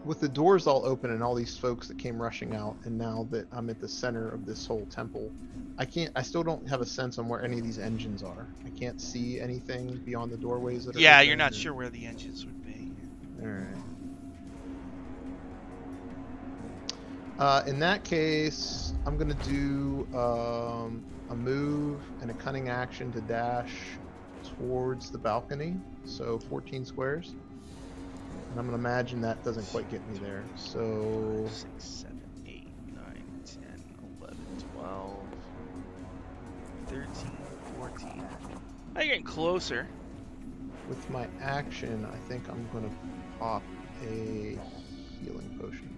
with the doors all open and all these folks that came rushing out, and now that I'm at the center of this whole temple, I still don't have a sense on where any of these engines are. I can't see anything beyond the doorways that are Yeah, open, you're not and- sure where the engines would be. Alright. In that case, I'm gonna do a move and a cunning action to dash towards the balcony, so 14 squares. And I'm gonna imagine that doesn't quite get me there. So 6, 7, 8, 9, 10, 11, 12, 13, 14. You're getting closer. With my action, I think I'm gonna pop a healing potion.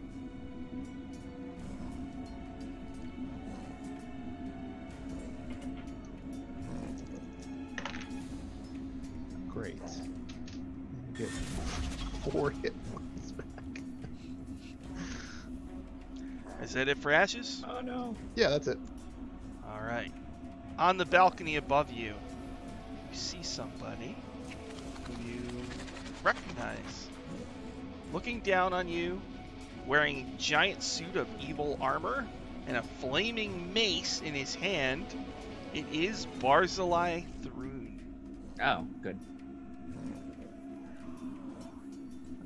Great. Get 4 hit points back. Is that it for Ashes? Oh no. Yeah, that's it. All right. On the balcony above you, you see somebody who you recognize. Looking down on you, wearing a giant suit of evil armor and a flaming mace in his hand, it is Barzillai Thrun. Oh, good.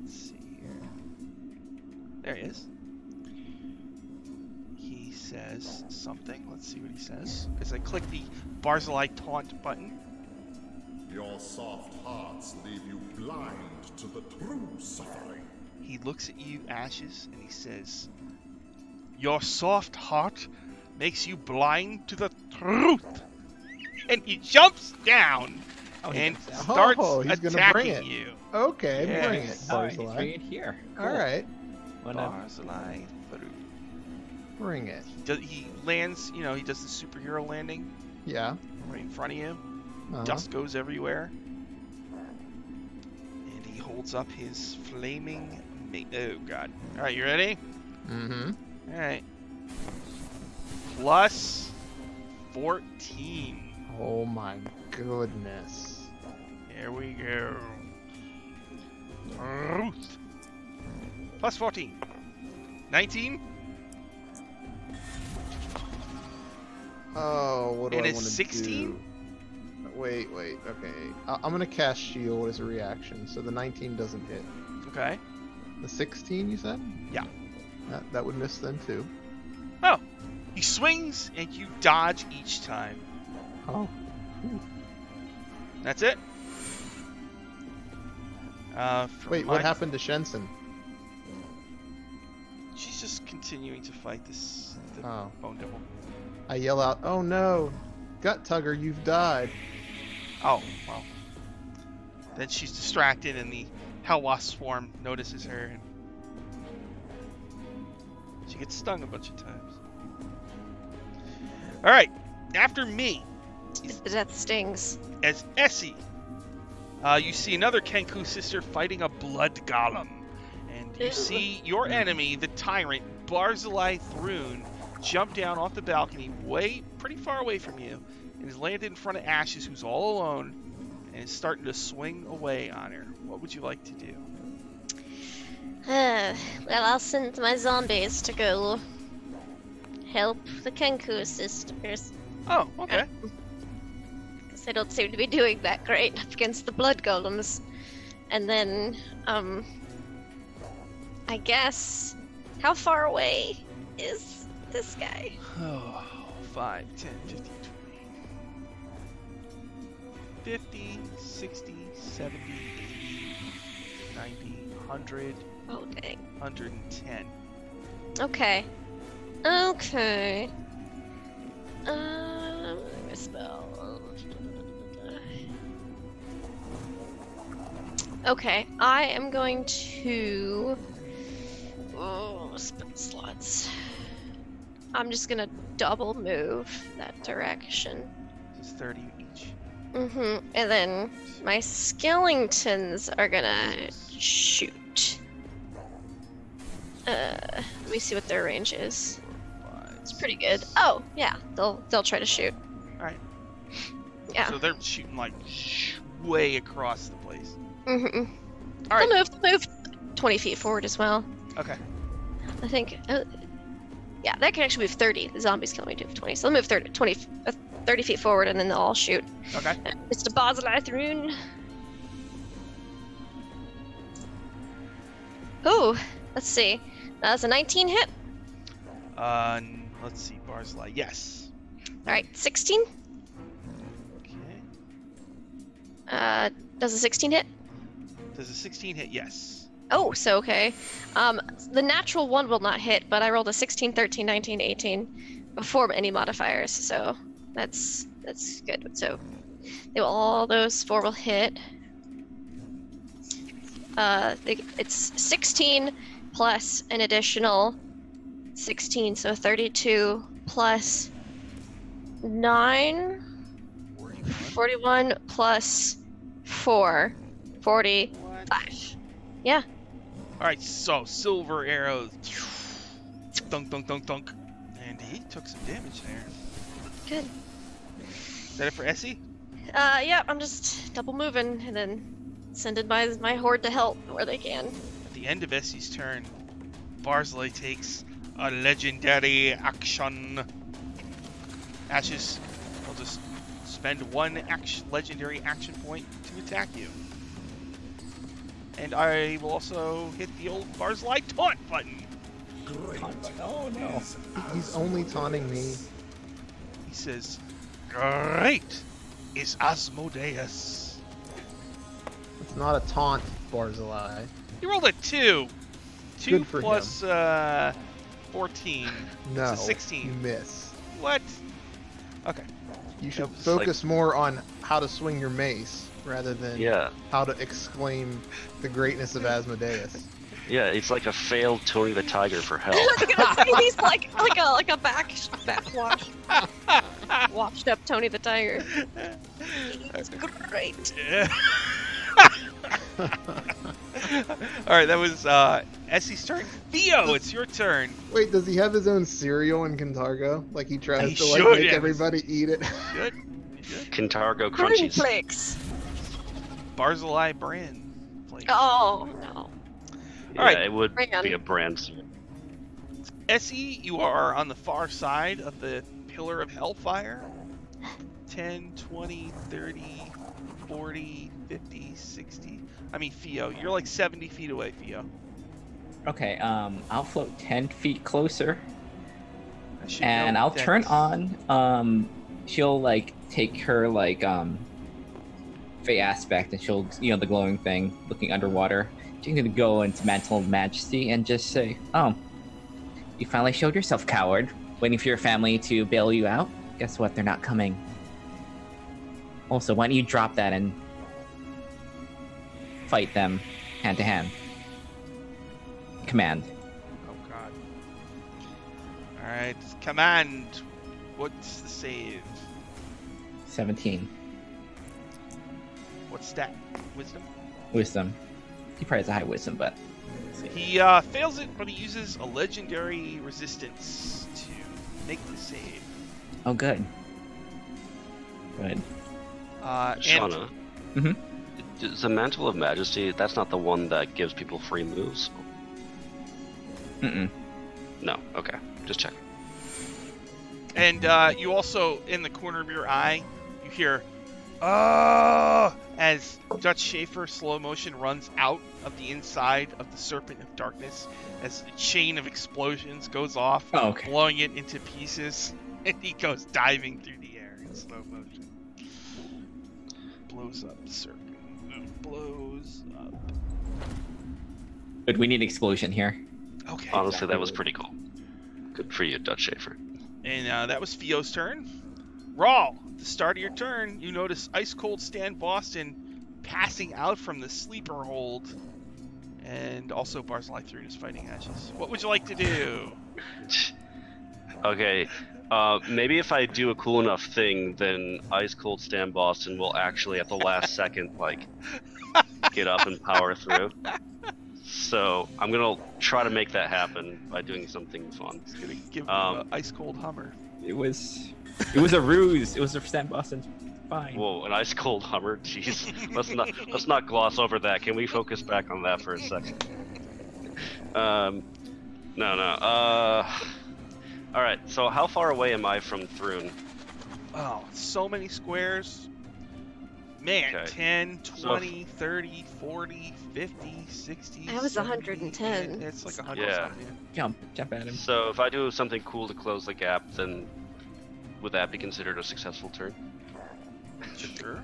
Let's see here. There he is. He says something. Let's see what he says. As I click the Barzillai taunt button. Your soft hearts leave you blind to the true suffering. He looks at you, Ashes, and he says, "Your soft heart makes you blind to the truth." And he jumps down and jumps down. starts Oh, he's gonna bring attacking it. you. Okay, Yes. bring it, All right, he's Barzillai. bringing it here. All right, What a- Barzillai Thrun. bring it. He lands, he does the superhero landing Yeah. right in front of you. Uh-huh. Dust goes everywhere. And he holds up his flaming oh god. Alright, you ready? Mm-hmm. Alright. Plus 14. Oh my goodness. Here we go. Ruth. Plus 14. 19. Oh, what do And I it's want to 16? do? Wait, okay. I'm gonna cast Shield as a reaction, so the 19 doesn't hit. Okay. The 16, you said? Yeah. That would miss then too. Oh. He swings and you dodge each time. Oh. That's it. Wait, what happened to Shensen? She's just continuing to fight the Oh. Bone Devil. I yell out, "Oh no! Gut Tugger, you've died!" Oh, well. Then she's distracted and the Hell Wasp swarm notices her and she gets stung a bunch of times. Alright, after me, The death stings. as Essie, you see another Kenku sister fighting a blood golem. And you Ew. see your enemy, the tyrant, Barzillai Thrun, jump down off the balcony pretty far away from you and is landed in front of Ashes, who's all alone, and is starting to swing away on her. What would you like to do? Well, I'll send my zombies to go help the Kenku sisters. Oh, okay. Because they don't seem to be doing that great up against the blood golems. And then, I guess, how far away is this guy? Oh, 5, 10, 15, 20. 50, 60, 70, 80, 90, 100, Oh, dang. 110. Okay. Okay. Spell. Okay, I am going to. Oh, spell slots. I'm just gonna double move that direction. It's 30 each. Mm-hmm. And then my skeletons are gonna shoot. Let me see what their range is. 5, It's pretty good. Oh, yeah, they'll try to shoot. Alright. Yeah. So they're shooting like way across the place. Mm-hmm. Alright. They'll move 20 feet forward as well. Okay. I think. Yeah, that can actually move 30. The zombies can only do 20. So they'll move 30 feet forward and then they'll all shoot. Okay. Mr. Barzillai Thrun. Ooh, let's see. That's a 19 hit. Let's see. Barzillai. Yes. Alright, 16. Okay. Does a 16 hit? Does a 16 hit? Yes. Oh, so okay. The natural one will not hit, but I rolled a 16, 13, 19, 18 before any modifiers, so that's good. So All those 4 will hit. It's 16 plus an additional 16, so 32 plus 9, 41 plus 4, 45. Yeah. All right, so silver arrows, dunk, dunk, dunk, dunk, and he took some damage there. Good. Is that it for Essie? Yeah, I'm just double moving and then sending my horde to help where they can. At the end of Essie's turn, Barzillai takes a legendary action. Ashes, I'll just spend 1 legendary action point to attack you. And I will also hit the old Barzillai taunt button. Oh no. He's only taunting me. He says, "Great is Asmodeus." It's not a taunt, Barzillai. He rolled a 2. 2 Good for plus 14. No, It's a 16. you miss. What? Okay. You should was focus more on how to swing your mace rather than Yeah. how to exclaim the greatness of Asmodeus. Yeah, it's like a failed Tony the Tiger for hell. He's like a backwash washed up Tony the Tiger. He's great. Yeah. All right, that was Essie's turn. Theo, it's your turn. Wait, does he have his own cereal in Cantargo? Like he tries He to like should make have. everybody eat it? Good. Kintargo Green Crunchies. flakes. Barzillai brand. Like, Oh no. Yeah, Alright. it would Brand. be a brand. Essie, you are on the far side of the Pillar of Hellfire. 10, 20, 30, 40, 50, 60. I mean, Theo, you're like 70 feet away, Theo. Okay, I'll float 10 feet closer, I should and know I'll that turn is- on, she'll, like, take her, like, Fey aspect, and she'll, the glowing thing, looking underwater. She's gonna go into Mantle of Majesty and just say, "Oh, you finally showed yourself, coward. Waiting for your family to bail you out? Guess what? They're not coming. Also, why don't you drop that and fight them hand to hand? Command." Oh, God. All right, command. What's the save? 17. What's stat? Wisdom? Wisdom. He probably has a high wisdom, but He fails it, but he uses a legendary resistance to make the save. oh, good. Good. And Shauna, Mhm. is the Mantle of Majesty, that's not the one that gives people free moves? Mm-mm. No, okay. Just check. you also, in the corner of your eye, you hear, "Oh!" as Dutch Schaefer slow motion runs out of the inside of the Serpent of Darkness as a chain of explosions goes off, Oh, okay. blowing it into pieces, and he goes diving through the air in slow motion. Blows up the serpent. Blows up. Good, we need explosion here. Okay. Honestly, that was pretty cool. Good for you, Dutch Schaefer. And that was Theo's turn. Rawl, at the start of your turn, you notice Ice Cold Stan Boston passing out from the sleeper hold. And also Barzillai threw his fighting ashes. What would you like to do? Okay, maybe if I do a cool enough thing, then Ice Cold Stan Boston will actually, at the last second, like, get up and power through. So I'm gonna try to make that happen by doing something fun. He's gonna give him Um, an Ice Cold Hummer. It was a ruse. It was a Stan Boston. Fine. Whoa, an ice cold Hummer. Jeez, let's not gloss over that. Can we focus back on that for a second? No. All right. So how far away am I from Thrune? Oh, so many squares. Man, Okay. 10, So 20, 30, 40, 50, 60. That was 70, 110. yeah, it's like 100 Yeah. something. Jump at him. So if I do something cool to close the gap, then would that be considered a successful turn? Sure.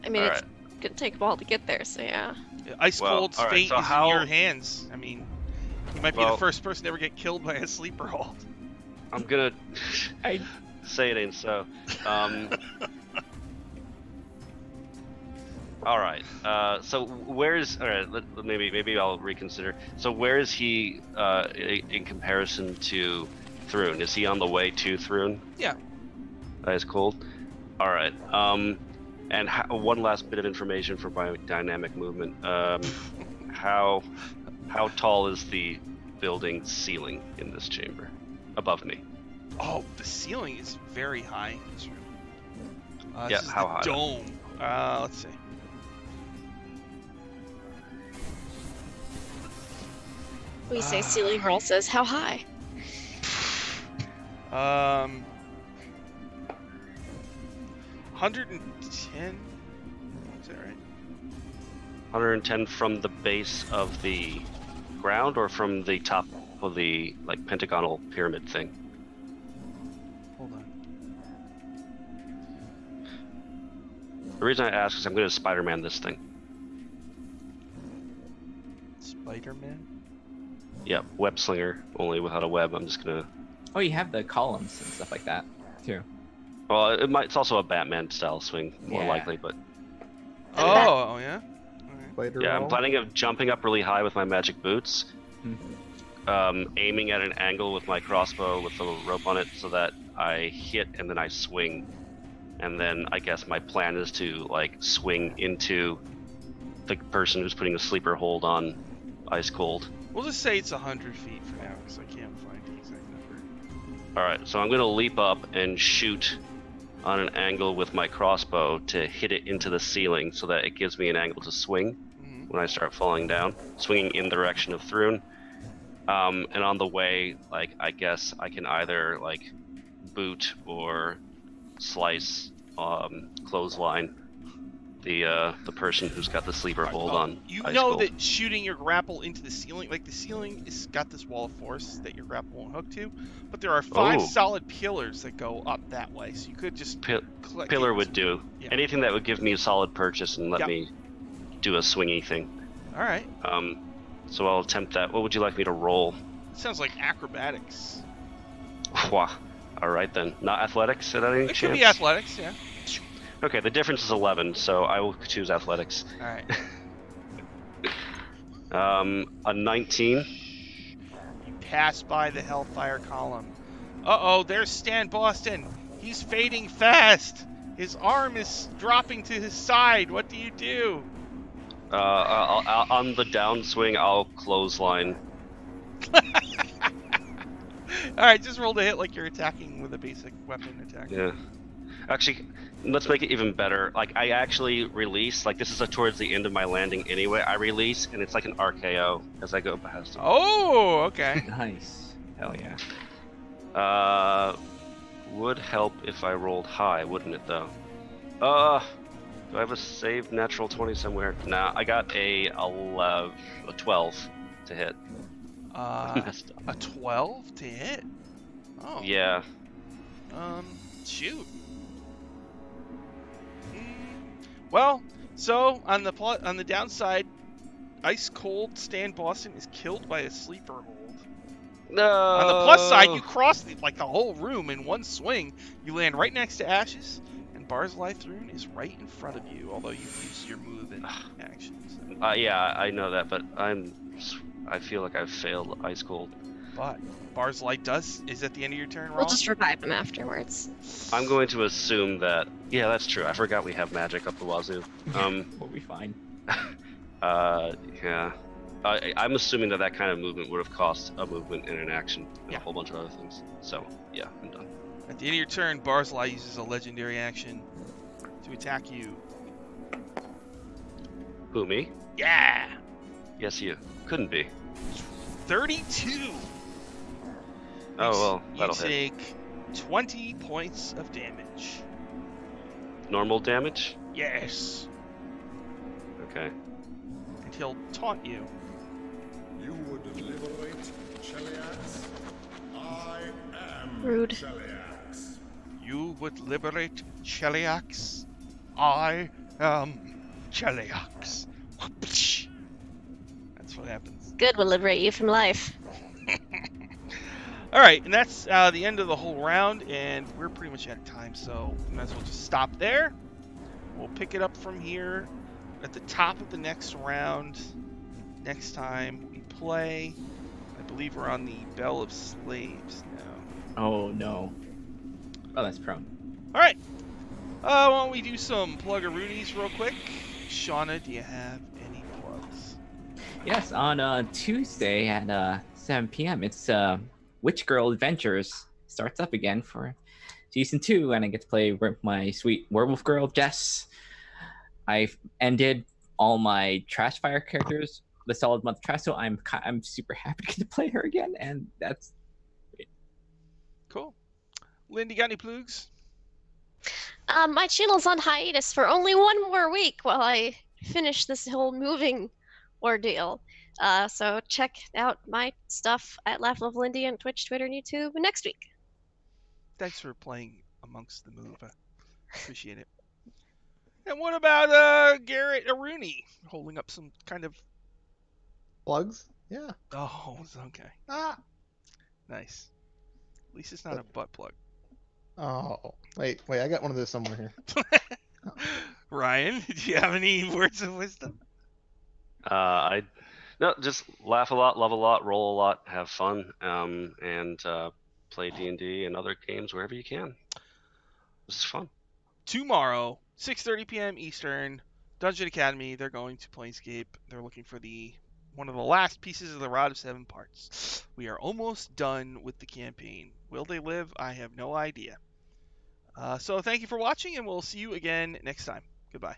I mean, All it's gonna take a while to get there, so yeah. Yeah, Ice Well, Cold's all right, fate so is how- in your hands. I mean, you might be the Well- first person to ever get killed by a sleeper hold. I'm gonna I say it ain't so. All right. So where's all right? Maybe I'll reconsider. So where is he in comparison to Thrun? Is he on the way to Thrun? Yeah. Ice cold. All right. And one last bit of information for my dynamic movement. How tall is the building ceiling in this chamber above me? Oh, the ceiling is very high in this room. Yeah, This is how the high? dome. Let's see. We say ceiling roll says how high? 110. Is that right? 110 from the base of the ground, or from the top of the like pentagonal pyramid thing? Hold on. The reason I ask is I'm going to Spider-Man this thing. Spider-Man. Yep, web slinger, only without a web. I'm just gonna. Oh, you have the columns and stuff like that too. Well, it's also a Batman style swing, more Yeah. likely, but Oh, yeah. Spider yeah, I'm roll. planning of jumping up really high with my magic boots, aiming at an angle with my crossbow with the rope on it, so that I hit and then I swing, and then I guess my plan is to like swing into the person who's putting a sleeper hold on Ice Cold. We'll just say it's 100 feet for now, because I can't find the exact number. Alright, so I'm going to leap up and shoot on an angle with my crossbow to hit it into the ceiling so that it gives me an angle to swing when I start falling down, swinging in the direction of Thrun. And on the way, like, I guess I can either, like, boot or slice, clothesline the person who's got the sleeper hold on. You Ice know Cold. that shooting your grapple into the ceiling, like the ceiling is got this wall of force that your grapple won't hook to, but there are 5 Oh. solid pillars that go up that way, so you could just click Pillar into- would do. Yeah. Anything that would give me a solid purchase and let Yep. me do a swingy thing. All right. So I'll attempt that. What would you like me to roll? Sounds like acrobatics. Wah. All right then. Not athletics at any It chance? could be athletics, yeah. Okay, the difference is 11, so I will choose athletics. All right. A 19. You pass by the Hellfire column. Uh-oh, there's Stan Boston. He's fading fast. His arm is dropping to his side. What do you do? I'll, on the downswing, I'll clothesline. All right, just roll to hit like you're attacking with a basic weapon attack. Yeah. Actually, let's make it even better. Like, I actually release, like, this is towards the end of my landing anyway. I release, and it's like an RKO as I go past him. Oh, okay. Nice. Hell yeah. Would help if I rolled high, wouldn't it, though? Do I have a saved natural 20 somewhere? Nah, I got a 12 to hit. Messed up. A 12 to hit. Oh. Yeah. Shoot. Well, so on the downside, ice cold Stan Boston is killed by a sleeper hold. No. On the plus side, you cross the whole room in one swing. You land right next to Ashes, and Barzillai Thrun is right in front of you. Although you've used your move and actions. Yeah, I know that, but I feel like I've failed Ice Cold. But Barzillai is at the end of your turn. We'll Roll? just revive him afterwards. I'm going to assume that. Yeah, that's true. I forgot we have magic up the wazoo. We'll be fine. Yeah. I'm assuming that kind of movement would have cost a movement and an action and Yeah. a whole bunch of other things. So, yeah, I'm done. At the end of your turn, Barzillai uses a legendary action to attack you. Who, me? Yeah! Yes, you. Couldn't be. 32! Oh, well, You that'll hit. take 20 points of damage. Normal damage? Yes. Okay. And he'll taunt you. You would liberate Cheliax? I am Rude. Cheliax. You would liberate Cheliax. I am Cheliax. That's what happens. Good will liberate you from life. Alright, and that's the end of the whole round, and we're pretty much out of time, so we might as well just stop there. We'll pick it up from here at the top of the next round. Next time we play, I believe we're on the Bell of Slaves now. Oh no. Oh, that's prone. All right. Why don't we do some plug-a-roonies real quick? Shauna, do you have any plugs? Yes, on Tuesday at 7 p.m. It's Witch Girl Adventures starts up again for season 2, and I get to play with my sweet werewolf girl Jess. I've ended all my Trash Fire characters, the Solid Month Trash, so I'm super happy to get to play her again, and that's Cool. Lynn, you got any plugs? My channel's on hiatus for only one more week while I finish this whole moving ordeal. So check out my stuff at Laugh Love Lindy on Twitch, Twitter, and YouTube next week. Thanks for playing amongst the move. I appreciate it. And what about Garrett Aruni holding up some kind of... Plugs? Yeah. Oh, okay. Ah. Nice. At least it's not a butt plug. Oh. Wait. I got one of those somewhere here. Ryan, do you have any words of wisdom? No, just laugh a lot, love a lot, roll a lot, have fun, and play D&D and other games wherever you can. This is fun. Tomorrow, 6:30 p.m. Eastern, Dungeon Academy. They're going to Planescape. They're looking for one of the last pieces of the Rod of Seven Parts. We are almost done with the campaign. Will they live? I have no idea. So thank you for watching, and we'll see you again next time. Goodbye.